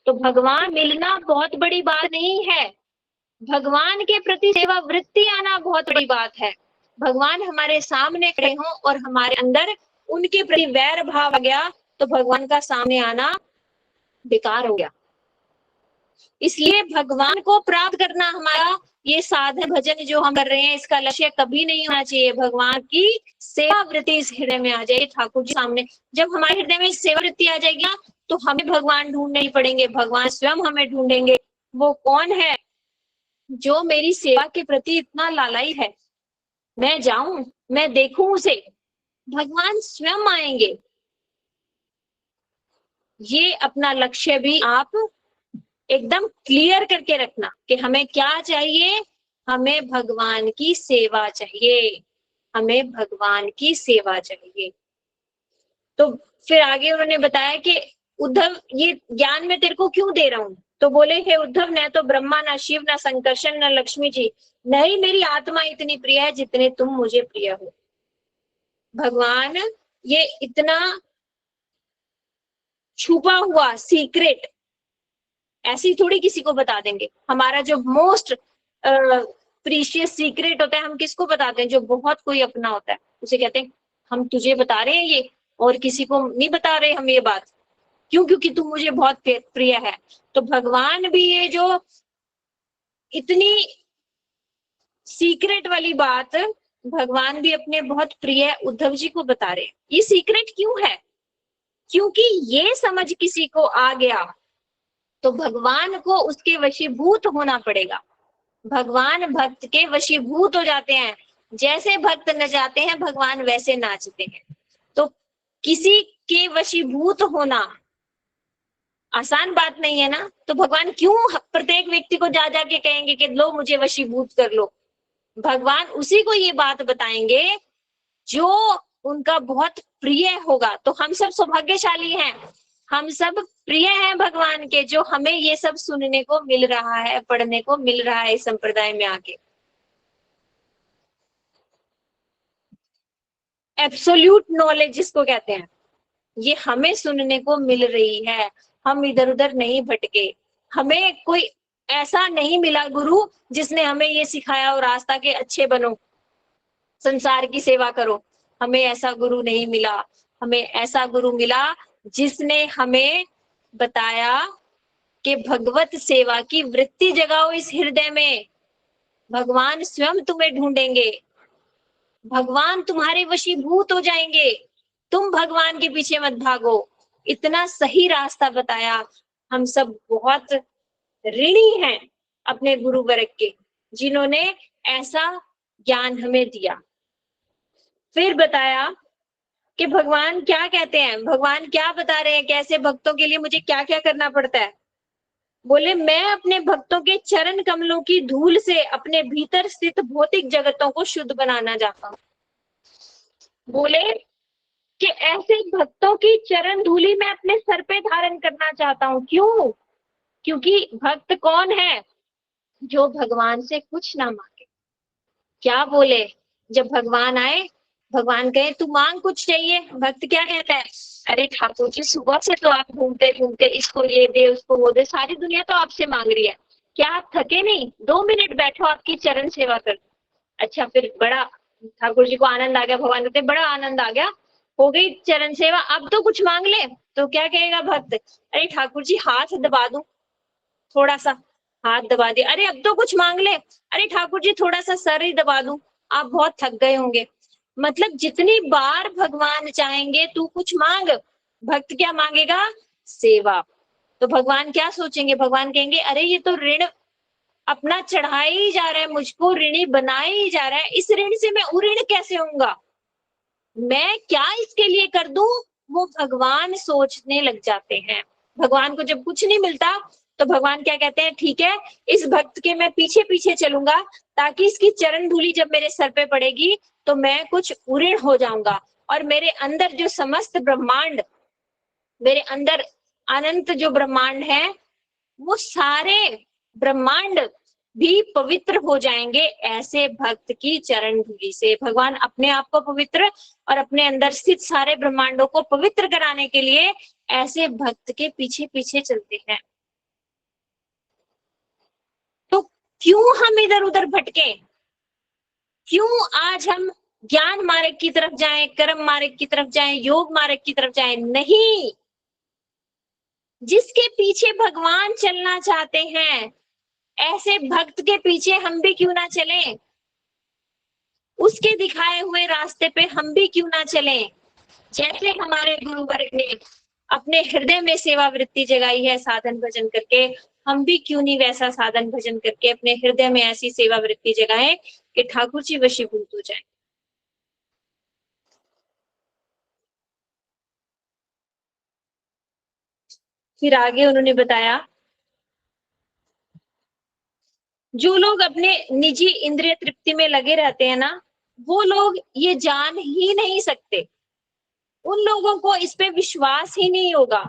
तो भगवान मिलना बहुत बड़ी बात नहीं है, भगवान के प्रति सेवा वृत्ति आना बहुत बड़ी बात है। भगवान हमारे सामने खड़े हों और हमारे अंदर उनके प्रति वैर भाव आ गया, तो भगवान का सामने आना बेकार हो गया। इसलिए भगवान को प्राप्त करना हमारा ये साधन भजन जो हम कर रहे हैं, इसका लक्ष्य कभी नहीं होना चाहिए भगवान की सेवा वृत्ति इस हृदय में आ जाए। ठाकुर जी सामने जब हमारे हृदय में सेवा वृत्ति आ जाएगी ना, तो हमें भगवान ढूंढने ही पड़ेंगे, भगवान स्वयं हमें ढूंढेंगे। वो कौन है जो मेरी सेवा के प्रति इतना लालाई है, मैं जाऊं, मैं देखूं उसे, भगवान स्वयं आएंगे। ये अपना लक्ष्य भी आप एकदम क्लियर करके रखना कि हमें क्या चाहिए? हमें भगवान की सेवा चाहिए, हमें भगवान की सेवा चाहिए। तो फिर आगे उन्होंने बताया कि उद्धव ये ज्ञान मैं तेरे को क्यों दे रहा हूं? तो बोले हे उद्धव, न तो ब्रह्मा, न शिव, न संकर्षण, न लक्ष्मी जी, नहीं मेरी आत्मा इतनी प्रिय है जितने तुम मुझे प्रिय हो। भगवान ये इतना छुपा हुआ सीक्रेट ऐसी थोड़ी किसी को बता देंगे। हमारा जो मोस्ट प्रीशियस सीक्रेट होता है, हम किसको बताते हैं? जो बहुत कोई अपना होता है, उसे कहते हैं हम तुझे बता रहे हैं ये, और किसी को नहीं बता रहे हम ये बात। क्यों? क्योंकि तू मुझे बहुत प्रिय है। तो भगवान भी ये जो इतनी सीक्रेट वाली बात भगवान भी अपने बहुत प्रिय उद्धव जी को बता रहे हैं। ये सीक्रेट क्यों है? क्योंकि ये समझ किसी को आ गया तो भगवान को उसके वशीभूत होना पड़ेगा। भगवान भक्त के वशीभूत हो जाते हैं। जैसे भक्त नचाते हैं भगवान वैसे नाचते हैं। तो किसी के वशीभूत होना आसान बात नहीं है ना, तो भगवान क्यों प्रत्येक व्यक्ति को जा जाके कहेंगे कि लो मुझे वशीभूत कर लो। भगवान उसी को ये बात बताएंगे जो उनका बहुत प्रिय होगा। तो हम सब सौभाग्यशाली हैं, हम सब प्रिय हैं भगवान के, जो हमें ये सब सुनने को मिल रहा है, पढ़ने को मिल रहा है इस संप्रदाय में आके। एब्सोल्यूट नॉलेज जिसको कहते हैं, ये हमें सुनने को मिल रही है। हम इधर उधर नहीं भटके, हमें कोई ऐसा नहीं मिला गुरु जिसने हमें ये सिखाया और रास्ता के अच्छे बनो, संसार की सेवा करो। हमें ऐसा गुरु नहीं मिला, हमें ऐसा गुरु मिला जिसने हमें बताया कि भगवत सेवा की वृत्ति जगाओ इस हृदय में, भगवान स्वयं तुम्हें ढूंढेंगे, भगवान तुम्हारे वशीभूत हो जाएंगे, तुम भगवान के पीछे मत भागो। इतना सही रास्ता बताया। हम सब बहुत ऋणी हैं अपने गुरु वर्ग के, जिन्होंने ऐसा ज्ञान हमें दिया। फिर बताया कि भगवान क्या कहते हैं, भगवान क्या बता रहे हैं, कैसे भक्तों के लिए मुझे क्या क्या करना पड़ता है। बोले मैं अपने भक्तों के चरण कमलों की धूल से अपने भीतर स्थित भौतिक जगतों को शुद्ध बनाना चाहता हूँ। बोले कि ऐसे भक्तों की चरण धूली मैं अपने सर पे धारण करना चाहता हूँ। क्यों? क्योंकि भक्त कौन है? जो भगवान से कुछ ना मांगे। क्या बोले? जब भगवान आए, भगवान कहे तू मांग कुछ चाहिए, भक्त क्या कहता है? अरे ठाकुर जी सुबह से तो आप घूमते घूमते इसको ये दे उसको वो दे, सारी दुनिया तो आपसे मांग रही है, क्या आप थके नहीं? 2 मिनट बैठो आपकी चरण सेवा कर। अच्छा, फिर बड़ा ठाकुर जी को आनंद आ गया, भगवान कहते बड़ा आनंद आ गया, हो गई चरण सेवा, अब तो कुछ मांग ले। तो क्या कहेगा भक्त? अरे ठाकुर जी हाथ दबा दूं, थोड़ा सा हाथ दबा दिया। अरे अब तो कुछ मांग ले। अरे ठाकुर जी थोड़ा सा सर ही दबा दूं, आप बहुत थक गए होंगे। मतलब जितनी बार भगवान चाहेंगे तू कुछ मांग, भक्त क्या मांगेगा? सेवा। तो भगवान क्या सोचेंगे? भगवान कहेंगे अरे ये तो ऋण अपना चढ़ाए ही जा रहा है, मुझको ऋणी बनाए ही जा रहा है, इस ऋण से मैं उऋण कैसे होऊंगा, मैं क्या इसके लिए कर दूं? वो भगवान सोचने लग जाते हैं। भगवान को जब कुछ नहीं मिलता तो भगवान क्या कहते हैं? ठीक है, इस भक्त के मैं पीछे पीछे चलूंगा ताकि इसकी चरण धूली जब मेरे सर पे पड़ेगी तो मैं कुछ उऋण हो जाऊंगा, और मेरे अंदर जो समस्त ब्रह्मांड, मेरे अंदर अनंत जो ब्रह्मांड है, वो सारे ब्रह्मांड भी पवित्र हो जाएंगे ऐसे भक्त की चरण धूलि से। भगवान अपने आप को पवित्र और अपने अंदर स्थित सारे ब्रह्मांडों को पवित्र कराने के लिए ऐसे भक्त के पीछे पीछे चलते हैं। तो क्यों हम इधर उधर भटके? क्यों आज हम ज्ञान मार्ग की तरफ जाएं, कर्म मार्ग की तरफ जाएं, योग मार्ग की तरफ जाएं? नहीं, जिसके पीछे भगवान चलना चाहते हैं ऐसे भक्त के पीछे हम भी क्यों ना चलें, उसके दिखाए हुए रास्ते पे हम भी क्यों ना चलें। जैसे हमारे गुरु वर्ग ने अपने हृदय में सेवा वृत्ति जगाई है साधन भजन करके, हम भी क्यों नहीं वैसा साधन भजन करके अपने हृदय में ऐसी सेवा वृत्ति जगाएं कि ठाकुर जी वशीभूत हो जाए। फिर आगे उन्होंने बताया, जो लोग अपने निजी इंद्रिय तृप्ति में लगे रहते हैं ना, वो लोग ये जान ही नहीं सकते, उन लोगों को इस पे विश्वास ही नहीं होगा।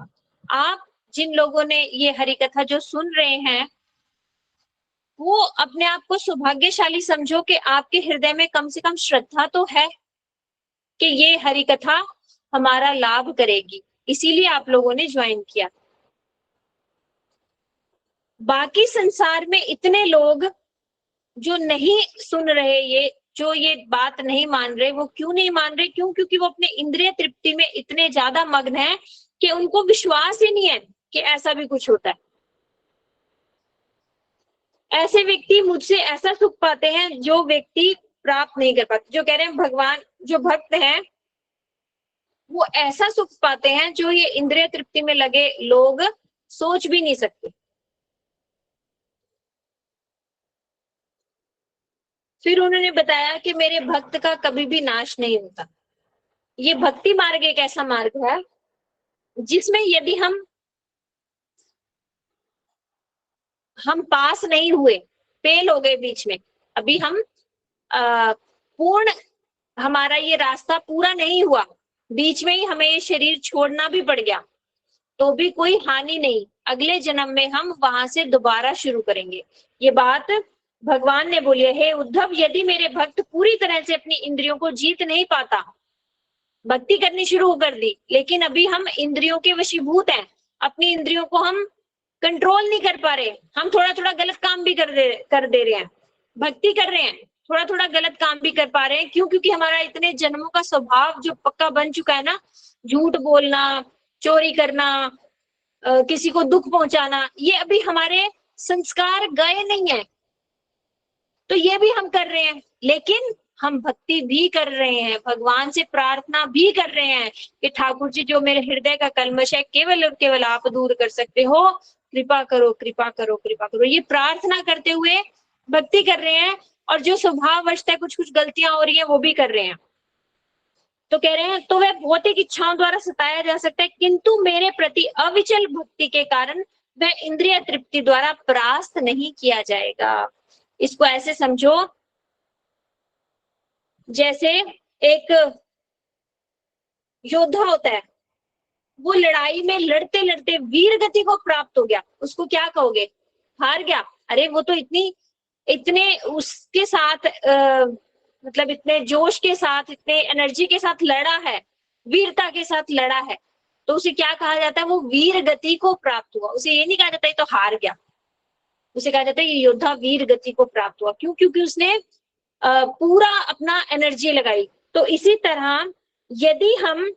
आप जिन लोगों ने ये हरि कथा जो सुन रहे हैं, वो अपने आप को सौभाग्यशाली समझो कि आपके हृदय में कम से कम श्रद्धा तो है कि ये हरि कथा हमारा लाभ करेगी, इसीलिए आप लोगों ने ज्वाइन किया। बाकी संसार में इतने लोग जो नहीं सुन रहे, ये जो ये बात नहीं मान रहे, वो क्यों नहीं मान रहे? क्यों? क्योंकि वो अपने इंद्रिय तृप्ति में इतने ज्यादा मग्न है कि उनको विश्वास ही नहीं है कि ऐसा भी कुछ होता है। ऐसे व्यक्ति मुझसे ऐसा सुख पाते हैं जो व्यक्ति प्राप्त नहीं कर पाते। जो कह रहे हैं भगवान, जो भक्त हैं वो ऐसा सुख पाते हैं जो ये इंद्रिय तृप्ति में लगे लोग सोच भी नहीं सकते। फिर उन्होंने बताया कि मेरे भक्त का कभी भी नाश नहीं होता। ये भक्ति मार्ग एक ऐसा मार्ग है जिसमें यदि हम पास नहीं हुए, फेल हो गए बीच में, अभी हम पूर्ण हमारा ये रास्ता पूरा नहीं हुआ, बीच में ही हमें ये शरीर छोड़ना भी पड़ गया, तो भी कोई हानि नहीं, अगले जन्म में हम वहां से दोबारा शुरू करेंगे। ये बात भगवान ने बोली है, हे उद्धव, यदि मेरे भक्त पूरी तरह से अपनी इंद्रियों को जीत नहीं पाता, भक्ति करनी शुरू कर दी, लेकिन अभी हम इंद्रियों के वशीभूत हैं, अपनी इंद्रियों को हम कंट्रोल नहीं कर पा रहे, हम थोड़ा थोड़ा गलत काम भी कर दे रहे हैं, भक्ति कर रहे हैं, थोड़ा थोड़ा गलत काम भी कर पा रहे हैं। क्यों? क्योंकि हमारा इतने जन्मों का स्वभाव जो पक्का बन चुका है ना, झूठ बोलना, चोरी करना, किसी को दुख पहुंचाना, ये अभी हमारे संस्कार गए नहीं है, तो ये भी हम कर रहे हैं, लेकिन हम भक्ति भी कर रहे हैं, भगवान से प्रार्थना भी कर रहे हैं कि ठाकुर जी, जो मेरे हृदय का कल्मश है केवल और केवल आप दूर कर सकते हो, कृपा करो, कृपा करो, कृपा करो। ये प्रार्थना करते हुए भक्ति कर रहे हैं, और जो स्वभाववश कुछ कुछ गलतियां हो रही है वो भी कर रहे हैं। तो कह रहे हैं, तो वह भौतिक इच्छाओं द्वारा सताया जा सकता है, किंतु मेरे प्रति अविचल भक्ति के कारण वह इंद्रिय तृप्ति द्वारा परास्त नहीं किया जाएगा। इसको ऐसे समझो, जैसे एक योद्धा होता है, वो लड़ाई में लड़ते लड़ते वीर गति को प्राप्त हो गया, उसको क्या कहोगे? हार गया। अरे वो तो इतने उसके साथ मतलब इतने जोश के साथ, इतने एनर्जी के साथ लड़ा है, वीरता के साथ लड़ा है, तो उसे क्या कहा जाता है? वो वीर गति को प्राप्त हुआ। उसे ये नहीं कहा जाता ये तो हार गया, उसे कहा जाता है ये योद्धा वीर गति को प्राप्त हुआ। क्यों? क्योंकि उसने पूरा अपना एनर्जी लगाई। तो इसी तरह यदि हम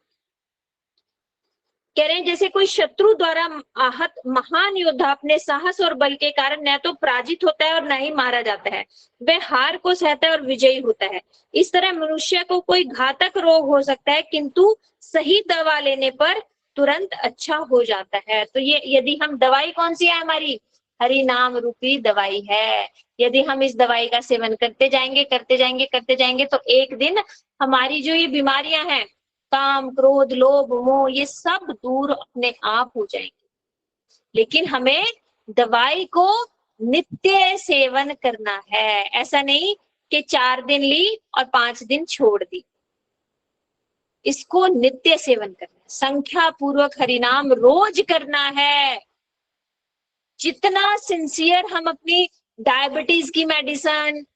कह रहे हैं, जैसे कोई शत्रु द्वारा आहत महान योद्धा अपने साहस और बल के कारण न तो पराजित होता है और न ही मारा जाता है, वह हार को सहता है और विजयी होता है। इस तरह मनुष्य को कोई घातक रोग हो सकता है, किंतु सही दवा लेने पर तुरंत अच्छा हो जाता है। तो ये यदि हम दवाई कौन सी है? हमारी हरि नाम रूपी दवाई है। यदि हम इस दवाई का सेवन करते जाएंगे, करते जाएंगे, करते जाएंगे, तो एक दिन हमारी जो ये बीमारियां हैं, काम, क्रोध, लोभ, मोह, ये सब दूर अपने आप हो जाएंगे। लेकिन हमें दवाई को नित्य सेवन करना है, ऐसा नहीं कि 4 दिन ली और 5 दिन छोड़ दी। इसको नित्य सेवन करना है, संख्या पूर्वक हरिनाम रोज करना है। जितना सिंसियर हम अपनी डायबिटीज की मेडिसिन,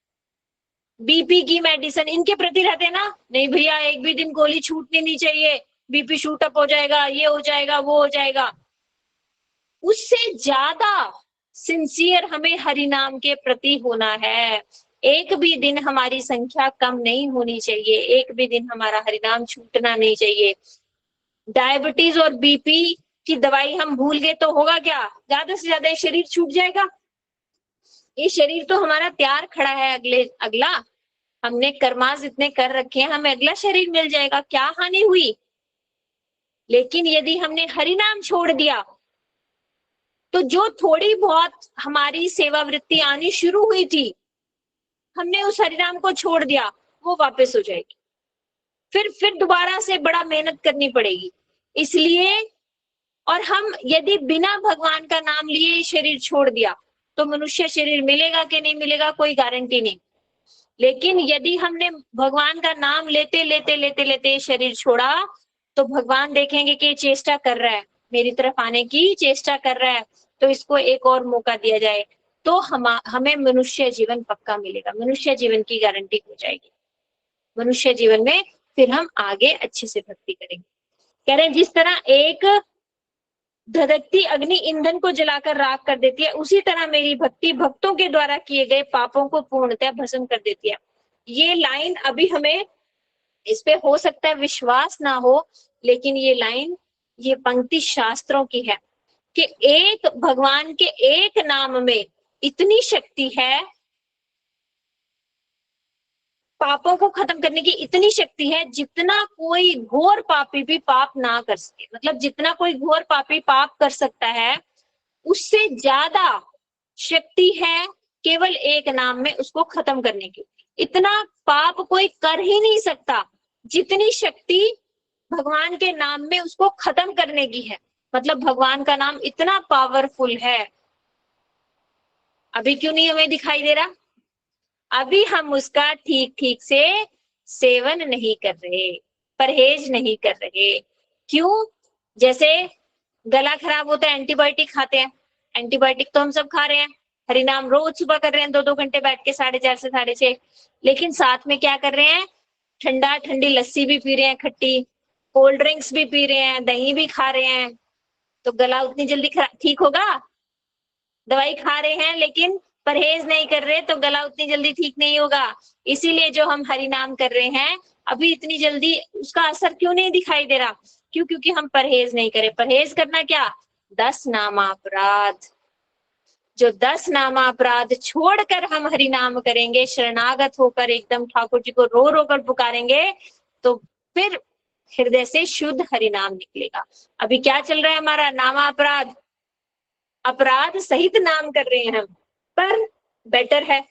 बीपी की मेडिसिन, इनके प्रति रहते हैं ना, नहीं भैया एक भी दिन गोली छूटनी नहीं चाहिए, बीपी शूट अप हो जाएगा, ये हो जाएगा, वो हो जाएगा, उससे ज्यादा सिंसियर हमें हरिनाम के प्रति होना है। एक भी दिन हमारी संख्या कम नहीं होनी चाहिए, एक भी दिन हमारा हरिनाम छूटना नहीं चाहिए। डायबिटीज और बीपी की दवाई हम भूल गए तो होगा क्या? ज्यादा से ज्यादा शरीर छूट जाएगा। ये शरीर तो हमारा तैयार खड़ा है, अगला हमने कर्मास इतने कर रखे हैं, हमें अगला शरीर मिल जाएगा, क्या हानि हुई? लेकिन यदि हमने हरिनाम छोड़ दिया, तो जो थोड़ी बहुत हमारी सेवा वृत्ति आनी शुरू हुई थी, हमने उस हरिनाम को छोड़ दिया, वो वापस हो जाएगी, फिर दोबारा से बड़ा मेहनत करनी पड़ेगी। इसलिए, और हम यदि बिना भगवान का नाम लिए शरीर छोड़ दिया, तो मनुष्य शरीर मिलेगा कि नहीं मिलेगा कोई गारंटी नहीं। लेकिन यदि हमने भगवान का नाम लेते लेते लेते लेते शरीर छोड़ा, तो भगवान देखेंगे कि चेष्टा कर रहा है, मेरी तरफ आने की चेष्टा कर रहा है, तो इसको एक और मौका दिया जाए, तो हमें मनुष्य जीवन पक्का मिलेगा, मनुष्य जीवन की गारंटी हो जाएगी। मनुष्य जीवन में फिर हम आगे अच्छे से भक्ति करेंगे। कह रहे हैं, जिस तरह एक धधकती अग्नि ईंधन को जलाकर राख कर देती है, उसी तरह मेरी भक्ति भक्तों के द्वारा किए गए पापों को पूर्णतः भस्म कर देती है। ये लाइन अभी हमें इस पे हो सकता है विश्वास ना हो, लेकिन ये लाइन, ये पंक्ति शास्त्रों की है कि एक भगवान के एक नाम में इतनी शक्ति है, पापों को खत्म करने की इतनी शक्ति है, जितना कोई घोर पापी भी पाप ना कर सके। मतलब जितना कोई घोर पापी पाप कर सकता है, उससे ज्यादा शक्ति है केवल एक नाम में उसको खत्म करने की। इतना पाप कोई कर ही नहीं सकता जितनी शक्ति भगवान के नाम में उसको खत्म करने की है। मतलब भगवान का नाम इतना पावरफुल है। अभी क्यों नहीं हमें दिखाई दे रहा? अभी हम उसका ठीक ठीक से सेवन नहीं कर रहे, परहेज नहीं कर रहे। क्यों? जैसे गला खराब होता है, एंटीबायोटिक खाते हैं। एंटीबायोटिक तो हम सब खा रहे हैं, हरिनाम रोज सुबह कर रहे हैं, 2-2 घंटे बैठ के 4:30 से 6:30। लेकिन साथ में क्या कर रहे हैं? ठंडा ठंडी लस्सी भी पी रहे हैं, खट्टी कोल्ड ड्रिंक्स भी पी रहे हैं, दही भी खा रहे हैं। तो गला उतनी जल्दी ठीक होगा? दवाई खा रहे हैं लेकिन परहेज नहीं कर रहे तो गला उतनी जल्दी ठीक नहीं होगा। इसीलिए जो हम हरि नाम कर रहे हैं अभी इतनी जल्दी उसका असर क्यों नहीं दिखाई दे रहा? क्यों? क्योंकि हम परहेज नहीं करें। परहेज करना क्या? 10 नामापराध। जो 10 नामापराध छोड़कर हम हरि नाम करेंगे, शरणागत होकर एकदम ठाकुर जी को रो रो कर पुकारेंगे, तो फिर हृदय से शुद्ध हरि नाम निकलेगा। अभी क्या चल रहा है हमारा? नामापराध, अपराध सहित नाम कर रहे हैं हम, पर बेटर है,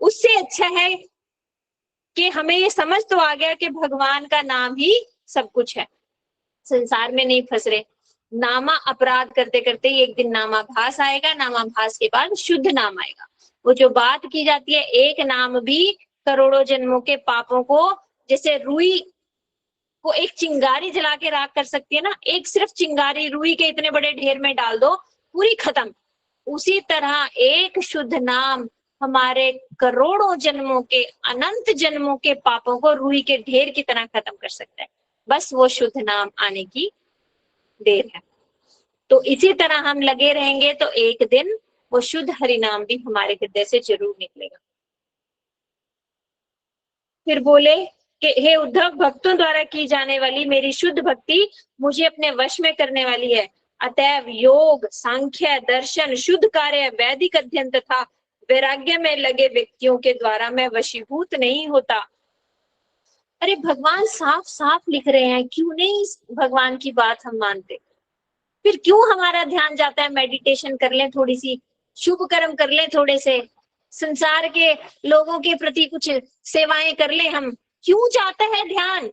उससे अच्छा है कि हमें ये समझ तो आ गया कि भगवान का नाम ही सब कुछ है, संसार में नहीं फंस रहे। नामा अपराध करते करते एक दिन नामाभास आएगा, नामाभास के बाद शुद्ध नाम आएगा। वो जो बात की जाती है, एक नाम भी करोड़ों जन्मों के पापों को, जैसे रुई को एक चिंगारी जला के राख कर सकती है ना, एक सिर्फ चिंगारी रुई के इतने बड़े ढेर में डाल दो, पूरी खत्म। उसी तरह एक शुद्ध नाम हमारे करोड़ों जन्मों के, अनंत जन्मों के पापों को रुई के ढेर की तरह खत्म कर सकता है। बस वो शुद्ध नाम आने की देर है। तो इसी तरह हम लगे रहेंगे तो एक दिन वो शुद्ध हरि नाम भी हमारे हृदय से जरूर निकलेगा। फिर बोले कि हे उद्धव, भक्तों द्वारा की जाने वाली मेरी शुद्ध भक्ति मुझे अपने वश में करने वाली है। अतएव योग, सांख्य, दर्शन, शुद्ध कार्य, वैदिक अध्ययन तथा वैराग्य में लगे व्यक्तियों के द्वारा मैं वशीभूत नहीं होता। अरे भगवान साफ साफ लिख रहे हैं, क्यों नहीं भगवान की बात हम मानते? फिर क्यों हमारा ध्यान जाता है मेडिटेशन कर लें, थोड़ी सी शुभ कर्म कर लें, थोड़े से संसार के लोगों के प्रति कुछ सेवाएं कर लें हम, क्यों जाता है ध्यान?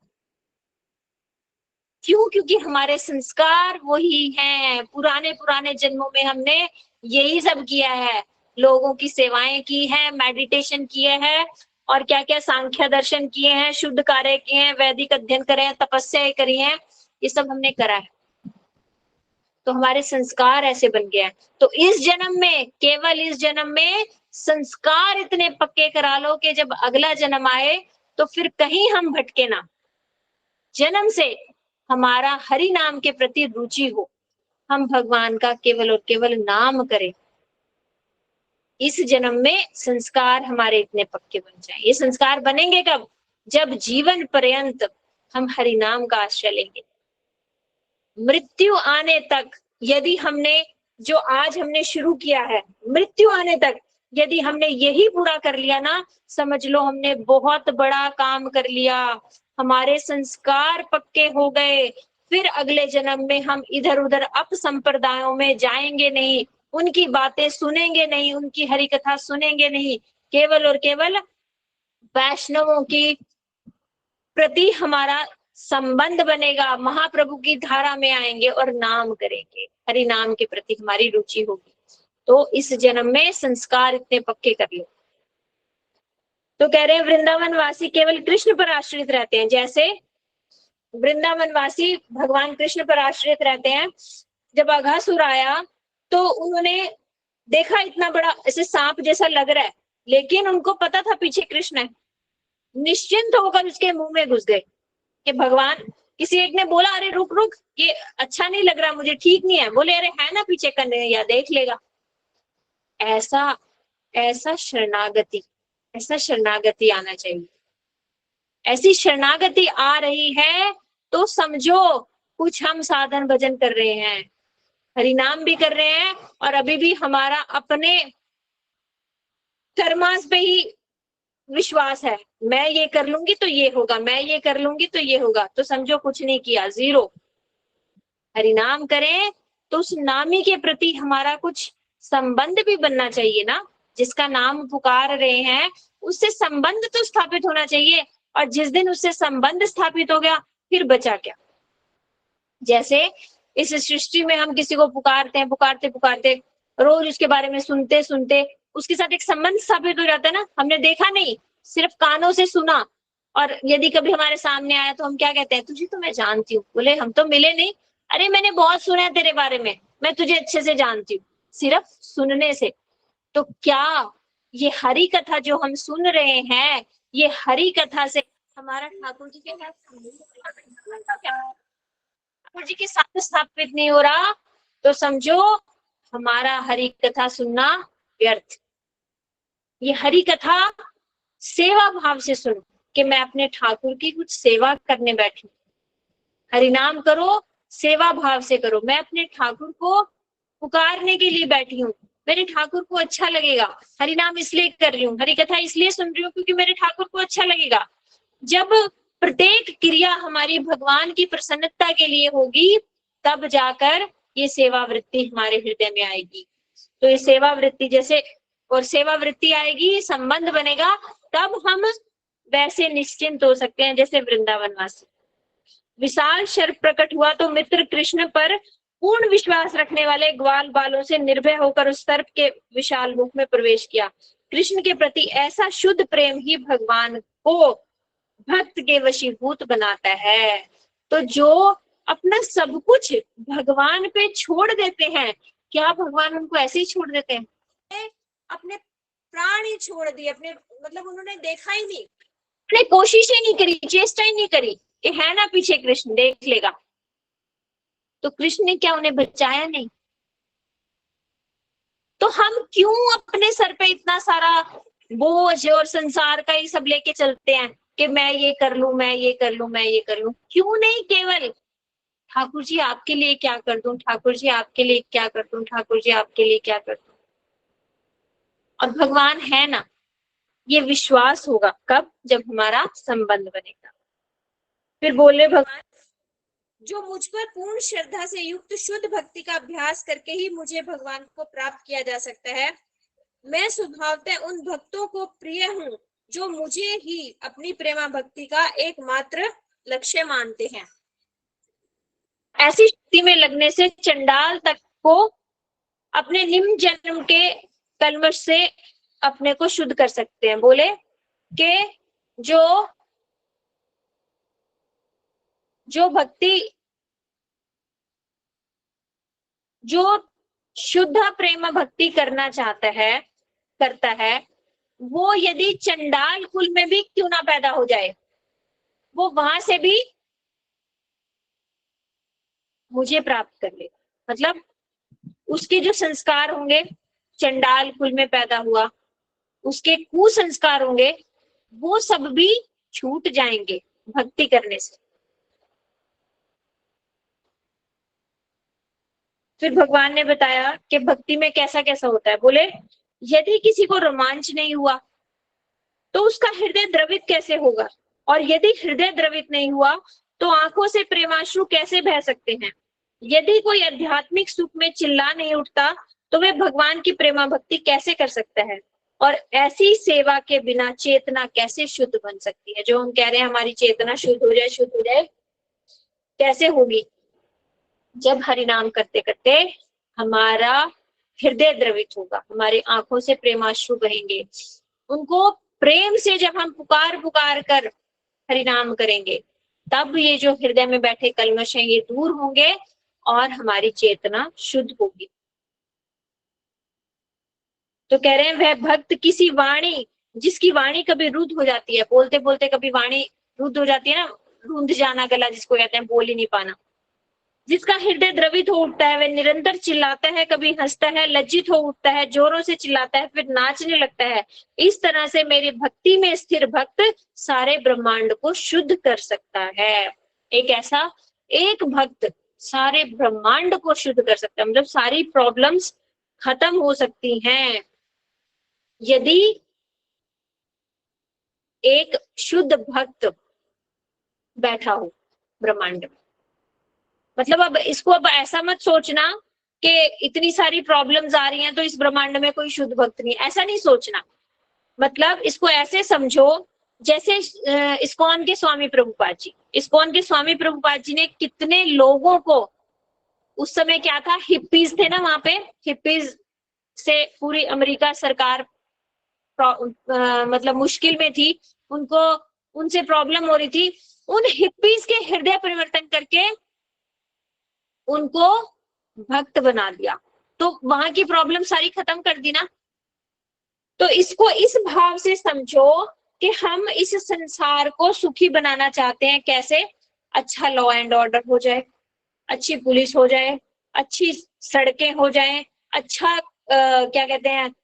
क्यों? क्योंकि हमारे संस्कार वही हैं, पुराने पुराने जन्मों में हमने यही सब किया है, लोगों की सेवाएं की है, मेडिटेशन किए हैं, और क्या क्या सांख्य दर्शन किए हैं, शुद्ध कार्य किए हैं, वैदिक अध्ययन करे हैं, तपस्या करी है, ये सब हमने करा है। तो हमारे संस्कार ऐसे बन गए हैं। तो इस जन्म में, केवल इस जन्म में संस्कार इतने पक्के करा लो कि जब अगला जन्म आए तो फिर कहीं हम भटके ना। जन्म से हमारा हरि नाम के प्रति रुचि हो, हम भगवान का केवल और केवल नाम करें। इस जन्म में संस्कार हमारे इतने पक्के बन जाएं। ये संस्कार बनेंगे कब? जब जीवन पर्यंत हम हरि नाम का आश्रय लेंगे। मृत्यु आने तक यदि हमने जो आज हमने शुरू किया है, मृत्यु आने तक यदि हमने यही पूरा कर लिया ना, समझ लो हमने बहुत बड़ा काम कर लिया। हमारे संस्कार पक्के हो गए। फिर अगले जन्म में हम इधर उधर अपसंप्रदायों में जाएंगे नहीं, उनकी बातें सुनेंगे नहीं, उनकी हरि कथा सुनेंगे नहीं, केवल और केवल वैष्णवों की प्रति हमारा संबंध बनेगा, महाप्रभु की धारा में आएंगे और नाम करेंगे, हरि नाम के प्रति हमारी रुचि होगी। तो इस जन्म में संस्कार इतने पक्के कर लो। तो कह रहे हैं वृंदावन वासी केवल कृष्ण पर आश्रित रहते हैं। जैसे वृंदावन वासी भगवान कृष्ण पर आश्रित रहते हैं। जब अघासुर आया तो उन्होंने देखा इतना बड़ा ऐसे सांप जैसा लग रहा है, लेकिन उनको पता था पीछे कृष्ण है, निश्चिंत होकर उसके मुंह में घुस गए कि भगवान। किसी एक ने बोला अरे रुक रुक, ये अच्छा नहीं लग रहा मुझे, ठीक नहीं है। बोले अरे है ना पीछे कन्हैया, देख लेगा। ऐसा ऐसा शरणागति, ऐसा शरणागति आना चाहिए। ऐसी शरणागति आ रही है तो समझो कुछ हम साधन भजन कर रहे हैं, हरिनाम भी कर रहे हैं, और अभी भी हमारा अपने कर्मास पे ही विश्वास है। मैं ये कर लूंगी तो ये होगा, मैं ये कर लूंगी तो ये होगा, तो समझो कुछ नहीं किया, जीरो। हरिनाम करें तो उस नामी के प्रति हमारा कुछ संबंध भी बनना चाहिए ना। जिसका नाम पुकार रहे हैं उससे संबंध तो स्थापित होना चाहिए, और जिस दिन उससे संबंध स्थापित हो गया फिर बचा क्या। जैसे इस सृष्टि में हम किसी को पुकारते हैं, पुकारते पुकारते रोज उसके बारे में सुनते सुनते उसके साथ एक संबंध स्थापित हो जाता है ना। हमने देखा नहीं, सिर्फ कानों से सुना, और यदि कभी हमारे सामने आया तो हम क्या कहते हैं, तुझे तो मैं जानती हूँ। बोले हम तो मिले नहीं, अरे मैंने बहुत सुना है तेरे बारे में, मैं तुझे अच्छे से जानती हूँ, सिर्फ सुनने से। तो क्या ये हरि कथा जो हम सुन रहे हैं, ये हरि कथा से हमारा ठाकुर जी के साथ ठाकुर जी के साथ स्थापित नहीं हो रहा, तो समझो हमारा हरि कथा सुनना व्यर्थ। ये हरि कथा सेवा भाव से सुनो कि मैं अपने ठाकुर की कुछ सेवा करने बैठी, हरि नाम करो, सेवा भाव से करो। मैं अपने ठाकुर को पुकारने के लिए बैठी हूँ, मेरे ठाकुर को अच्छा लगेगा, हरि नाम इसलिए कर रही हूँ, हरि कथा इसलिए सुन रही हूँ क्योंकि मेरे ठाकुर को अच्छा लगेगा। जब प्रत्येक क्रिया हमारी भगवान की प्रसन्नता के लिए होगी, तब जाकर ये सेवा वृत्ति हमारे हृदय में आएगी। तो ये सेवा वृत्ति जैसे, और सेवा वृत्ति आएगी, संबंध बनेगा, तब हम वैसे निश्चिंत हो सकते हैं जैसे वृंदावनवासी। विशाल शर्प प्रकट हुआ तो मित्र कृष्ण पर पूर्ण विश्वास रखने वाले ग्वाल बालों से निर्भय होकर उस सर्प के विशाल मुख में प्रवेश किया। कृष्ण के प्रति ऐसा शुद्ध प्रेम ही भगवान को भक्त के वशीभूत बनाता है। तो जो अपना सब कुछ भगवान पे छोड़ देते हैं, क्या भगवान उनको ऐसे ही छोड़ देते हैं? अपने प्राण ही छोड़ दिए, अपने मतलब उन्होंने देखा ही नहीं, उन्होंने कोशिश ही नहीं करी, चेष्टा ही नहीं करी कि है ना पीछे कृष्ण देख लेगा। तो कृष्ण ने क्या उन्हें बचाया? नहीं। तो हम क्यों अपने सर पे इतना सारा बोझ और संसार का ही सब लेके चलते हैं कि मैं ये कर लूं, मैं ये कर लूं, मैं ये कर लूं? क्यों नहीं केवल ठाकुर जी आपके लिए क्या कर दूं, ठाकुर जी आपके लिए क्या कर दूं, ठाकुर जी आपके लिए क्या कर दूं। और भगवान है ना, ये विश्वास होगा कब? जब हमारा संबंध बनेगा। फिर बोले भगवान, जो मुझ पर पूर्ण श्रद्धा से युक्त शुद्ध भक्ति का अभ्यास करके ही मुझे भगवान को प्राप्त किया जा सकता है। मैं स्वभावतः उन भक्तों को प्रिय हूँ जो मुझे ही अपनी प्रेमा भक्ति का एकमात्र लक्ष्य मानते हैं। ऐसी स्थिति में लगने से चंडाल तक को अपने निम्न जन्म के कल्मश से अपने को शुद्ध कर सकते हैं। बोले कि जो भक्ति, जो शुद्ध प्रेम भक्ति करना चाहता है, करता है, वो यदि चंडाल कुल में भी क्यों ना पैदा हो जाए, वो वहां से भी मुझे प्राप्त कर ले। मतलब उसके जो संस्कार होंगे, चंडाल कुल में पैदा हुआ, उसके कुसंस्कार होंगे, वो सब भी छूट जाएंगे भक्ति करने से। फिर भगवान ने बताया कि भक्ति में कैसा कैसा होता है। बोले यदि किसी को रोमांच नहीं हुआ तो उसका हृदय द्रवित कैसे होगा, और यदि हृदय द्रवित नहीं हुआ तो आंखों से प्रेमाश्रु कैसे बह सकते हैं। यदि कोई आध्यात्मिक सुख में चिल्ला नहीं उठता तो वह भगवान की प्रेमा भक्ति कैसे कर सकता है, और ऐसी सेवा के बिना चेतना कैसे शुद्ध बन सकती है। जो हम कह रहे हैं हमारी चेतना शुद्ध हो जाए, शुद्ध हो जाए, कैसे होगी? जब हरिनाम करते करते हमारा हृदय द्रवित होगा, हमारी आंखों से प्रेमाश्रु बहेंगे, उनको प्रेम से जब हम पुकार पुकार कर हरिनाम करेंगे, तब ये जो हृदय में बैठे कल्मश हैं ये दूर होंगे और हमारी चेतना शुद्ध होगी। तो कह रहे हैं वह भक्त किसी वाणी, जिसकी वाणी कभी रुद्ध हो जाती है, बोलते बोलते कभी वाणी रुद्ध हो जाती है ना, रुंध जाना गला जिसको कहते हैं, बोल ही नहीं पाना, जिसका हृदय द्रवित हो उठता है, वह निरंतर चिल्लाता है, कभी हंसता है, लज्जित हो उठता है, जोरों से चिल्लाता है, फिर नाचने लगता है। इस तरह से मेरी भक्ति में स्थिर भक्त सारे ब्रह्मांड को शुद्ध कर सकता है। एक ऐसा एक भक्त सारे ब्रह्मांड को शुद्ध कर सकता है, मतलब सारी प्रॉब्लम्स खत्म हो सकती हैं यदि एक शुद्ध भक्त बैठा हो ब्रह्मांड में। मतलब अब इसको अब ऐसा मत सोचना कि इतनी सारी प्रॉब्लम्स आ रही हैं तो इस ब्रह्मांड में कोई शुद्ध भक्त नहीं, ऐसा नहीं सोचना। मतलब इसको ऐसे समझो जैसे इस्कॉन के स्वामी प्रभुपाद जी, इस्कॉन के स्वामी प्रभुपाद जी ने कितने लोगों को, उस समय क्या था, हिप्पीज थे ना वहां पे, हिप्पीज से पूरी अमेरिका सरकार मतलब मुश्किल में थी, उनको उनसे प्रॉब्लम हो रही थी, उन हिप्पीज के हृदय परिवर्तन करके उनको भक्त बना दिया, तो वहां की प्रॉब्लम सारी खत्म कर दी ना। तो इसको इस भाव से समझो कि हम इस संसार को सुखी बनाना चाहते हैं। कैसे? अच्छा लॉ एंड ऑर्डर हो जाए, अच्छी पुलिस हो जाए, अच्छी सड़कें हो जाए, अच्छा क्या कहते हैं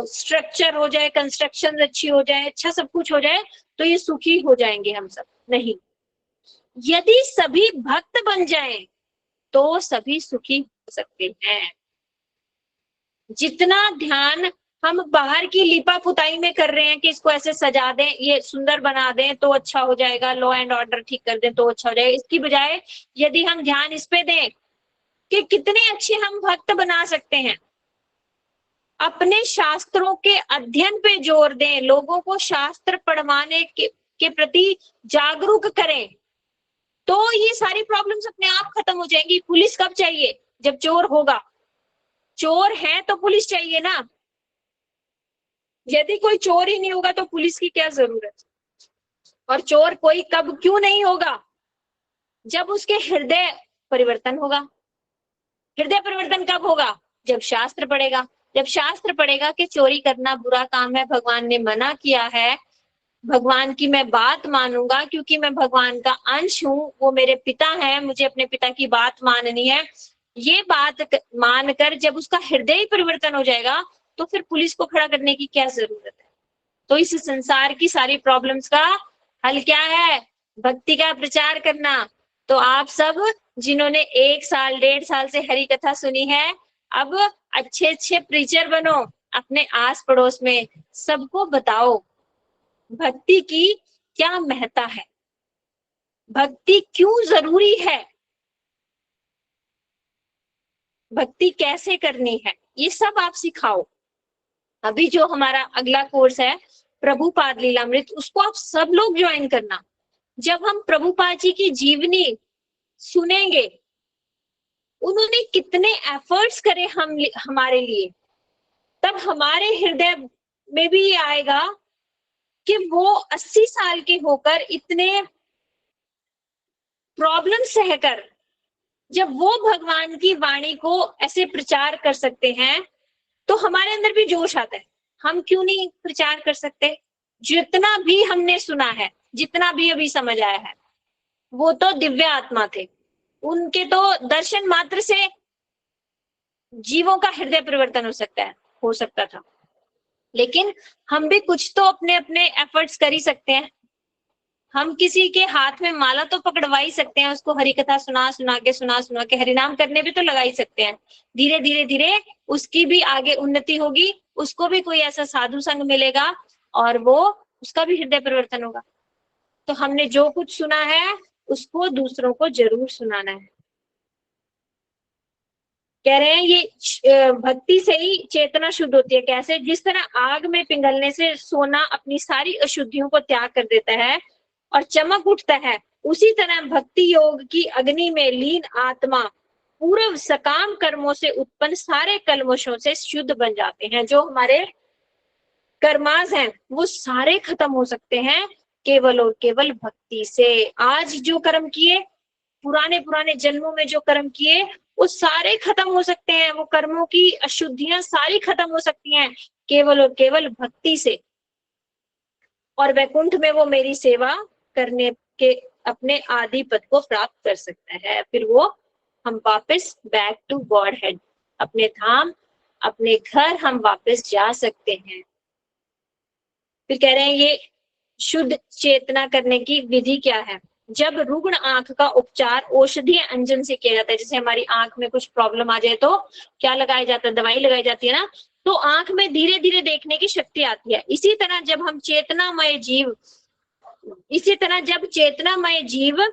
स्ट्रक्चर हो जाए, कंस्ट्रक्शन अच्छी हो जाए, अच्छा सब कुछ हो जाए, तो ये सुखी हो जाएंगे हम सब। नहीं, यदि सभी भक्त बन जाएं तो सभी सुखी हो सकते हैं। जितना ध्यान हम बाहर की लिपा पुताई में कर रहे हैं कि इसको ऐसे सजा दें, ये सुंदर बना दें तो अच्छा हो जाएगा, लॉ एंड ऑर्डर ठीक कर दें तो अच्छा हो जाएगा, इसकी बजाय यदि हम ध्यान इस पे दें कि कितने अच्छे हम भक्त बना सकते हैं, अपने शास्त्रों के अध्ययन पे जोर दें, लोगों को शास्त्र पढ़वाने के प्रति जागरूक करें, तो ये सारी प्रॉब्लम्स अपने आप खत्म हो जाएंगी। पुलिस कब चाहिए? जब चोर होगा। चोर है तो पुलिस चाहिए ना। यदि कोई चोर ही नहीं होगा तो पुलिस की क्या जरूरत? और चोर कोई कब क्यों नहीं होगा? जब उसके हृदय परिवर्तन होगा। हृदय परिवर्तन कब होगा? जब शास्त्र पढ़ेगा। जब शास्त्र पढ़ेगा कि चोरी करना बुरा काम है, भगवान ने मना किया है, भगवान की मैं बात मानूंगा क्योंकि मैं भगवान का अंश हूँ, वो मेरे पिता है, मुझे अपने पिता की बात माननी है, ये बात मानकर जब उसका हृदय परिवर्तन हो जाएगा तो फिर पुलिस को खड़ा करने की क्या जरूरत है? तो इस संसार की सारी प्रॉब्लम्स का हल क्या है? भक्ति का प्रचार करना। तो आप सब जिन्होंने 1 साल 1.5 साल से हरि कथा सुनी है, अब अच्छे अच्छे प्रीचर बनो, अपने आस पड़ोस में सबको बताओ भक्ति की क्या महत्ता है, भक्ति क्यों जरूरी है, भक्ति कैसे करनी है, ये सब आप सिखाओ। अभी जो हमारा अगला कोर्स है प्रभुपाद लीलामृत, उसको आप सब लोग ज्वाइन करना। जब हम प्रभुपाद जी की जीवनी सुनेंगे, उन्होंने कितने एफर्ट्स करे हमारे लिए, तब हमारे हृदय में भी ये आएगा कि वो 80 साल के होकर इतने प्रॉब्लम सहकर जब वो भगवान की वाणी को ऐसे प्रचार कर सकते हैं, तो हमारे अंदर भी जोश आता है। हम क्यों नहीं प्रचार कर सकते? जितना भी हमने सुना है, जितना भी अभी समझ आया है, वो तो दिव्य आत्मा थे, उनके तो दर्शन मात्र से जीवों का हृदय परिवर्तन हो सकता था। लेकिन हम भी कुछ तो अपने अपने एफर्ट्स कर ही सकते हैं। हम किसी के हाथ में माला तो पकड़वा ही सकते हैं, उसको हरि कथा सुना सुना के हरिनाम करने भी तो लगा ही सकते हैं। धीरे धीरे धीरे उसकी भी आगे उन्नति होगी, उसको भी कोई ऐसा साधु संग मिलेगा और वो उसका भी हृदय परिवर्तन होगा। तो हमने जो कुछ सुना है उसको दूसरों को जरूर सुनाना है। कह रहे हैं ये भक्ति से ही चेतना शुद्ध होती है। कैसे? जिस तरह आग में पिघलने से सोना अपनी सारी अशुद्धियों को त्याग कर देता है और चमक उठता है, उसी तरह भक्ति योग की अग्नि में लीन आत्मा पूर्व सकाम कर्मों से उत्पन्न सारे कल्मशों से शुद्ध बन जाते हैं। जो हमारे कर्मास हैं वो सारे खत्म हो सकते हैं केवल और केवल भक्ति से। आज जो कर्म किए, पुराने जन्मों में जो कर्म किए, वो सारे खत्म हो सकते हैं। वो कर्मों की अशुद्धियां सारी खत्म हो सकती हैं केवल और केवल भक्ति से। और वैकुंठ में वो मेरी सेवा करने के अपने आदि पद को प्राप्त कर सकता है। फिर वो हम वापस बैक टू गॉड हेड, अपने धाम, अपने घर हम वापस जा सकते हैं। फिर कह रहे हैं ये शुद्ध चेतना करने की विधि क्या है? जब रुग्ण आंख का उपचार औषधीय अंजन से किया जाता है, जैसे हमारी आंख में कुछ प्रॉब्लम आ जाए तो क्या लगाया जाता है? दवाई लगाई जाती है ना, तो आंख में धीरे धीरे देखने की शक्ति आती है। इसी तरह जब चेतनामय जीव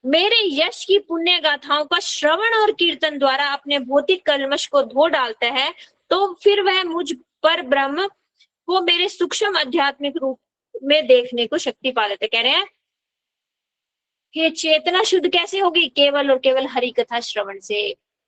मेरे यश की पुण्य गाथाओं का श्रवण और कीर्तन द्वारा अपने भौतिक कल्मश को धो डालता है, तो फिर वह मुझ पर ब्रह्म वो मेरे सूक्ष्म आध्यात्मिक रूप में देखने को शक्ति पा लेते। कह रहे हैं कि चेतना शुद्ध कैसे होगी? केवल और केवल हरि कथा श्रवण से।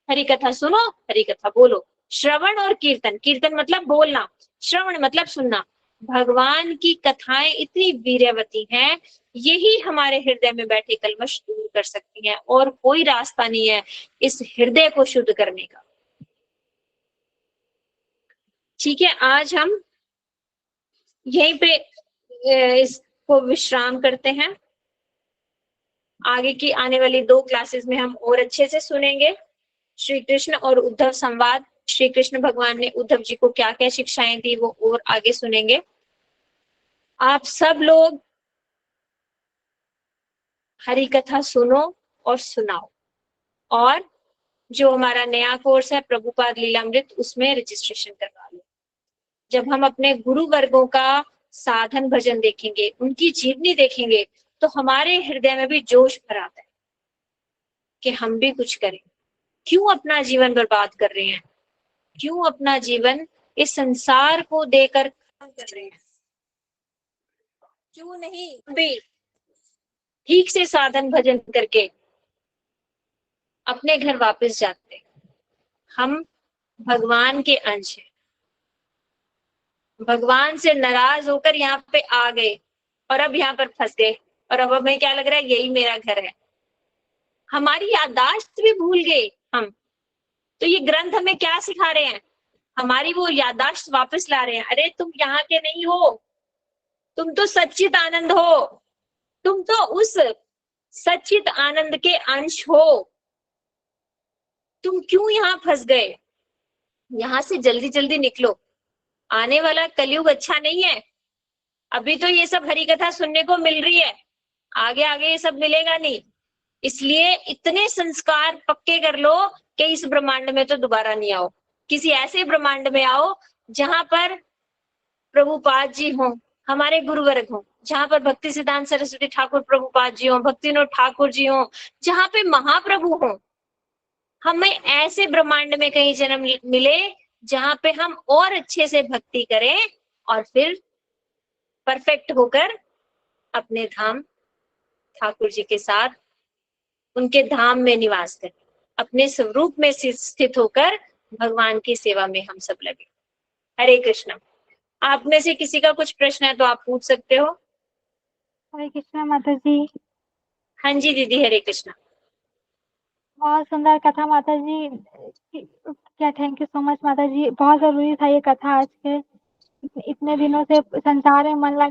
हरि कथा सुनो, हरि कथा बोलो। श्रवण और कीर्तन, कीर्तन मतलब बोलना, श्रवण मतलब सुनना। भगवान की कथाएं इतनी वीर्यवती हैं, यही हमारे हृदय में बैठे कलमश दूर कर सकती हैं, और कोई रास्ता नहीं है इस हृदय को शुद्ध करने का। ठीक है, आज हम यहीं पे इसको विश्राम करते हैं। आगे की आने वाली 2 क्लासेस में हम और अच्छे से सुनेंगे श्री कृष्ण और उद्धव संवाद। श्री कृष्ण भगवान ने उद्धव जी को क्या क्या शिक्षाएं दी, वो और आगे सुनेंगे। आप सब लोग हरि कथा सुनो और सुनाओ, और जो हमारा नया कोर्स है प्रभुपाद लीलामृत, उसमें रजिस्ट्रेशन करवा लो। जब हम अपने गुरु वर्गों का साधन भजन देखेंगे, उनकी जीवनी देखेंगे, तो हमारे हृदय में भी जोश भर आता है कि हम भी कुछ करें। क्यों अपना जीवन बर्बाद कर रहे हैं? क्यों अपना जीवन इस संसार को देकर खत्म कर रहे हैं? क्यों नहीं भी ठीक से साधन भजन करके अपने घर वापस जाते? हम भगवान के अंश हैं, भगवान से नाराज होकर यहाँ पे आ गए और अब यहाँ पर फंस गए, और अब हमें क्या लग रहा है, यही मेरा घर है। हमारी याददाश्त भी भूल गए हम। तो ये ग्रंथ हमें क्या सिखा रहे हैं? हमारी वो याददाश्त वापस ला रहे हैं। अरे तुम यहाँ के नहीं हो, तुम तो सच्चित आनंद हो, तुम तो उस सच्चित आनंद के अंश हो। तुम क्यों यहाँ फंस गए? यहाँ से जल्दी जल्दी निकलो। आने वाला कलयुग अच्छा नहीं है। अभी तो ये सब हरि कथा सुनने को मिल रही है, आगे आगे ये सब मिलेगा नहीं। इसलिए इतने संस्कार पक्के कर लो कि इस ब्रह्मांड में तो दोबारा नहीं आओ। किसी ऐसे ब्रह्मांड में आओ जहां पर प्रभुपाद जी हों, हमारे गुरुवर्ग हों, जहां पर भक्ति सिद्धांत सरस्वती ठाकुर प्रभुपाद जी हों, भक्ति विनोद ठाकुर जी हों, जहां पे महाप्रभु हों। हमें ऐसे ब्रह्मांड में कहीं जन्म मिले जहां पे हम और अच्छे से भक्ति करें, और फिर परफेक्ट होकर अपने धाम ठाकुर जी के साथ उनके धाम में निवास करें। अपने स्वरूप में स्थित होकर भगवान की सेवा में हम सब लगे। हरे कृष्ण। आप में से किसी का कुछ प्रश्न है तो आप पूछ सकते हो। हरे कृष्णा माता जी। हाँ जी दीदी, हरे कृष्णा। बहुत सुंदर कथा माता जी। क्या, थैंक यू सो मच माता जी। बहुत जरूरी था ये कथा आज के। इतने दिनों से संसार में मन लगा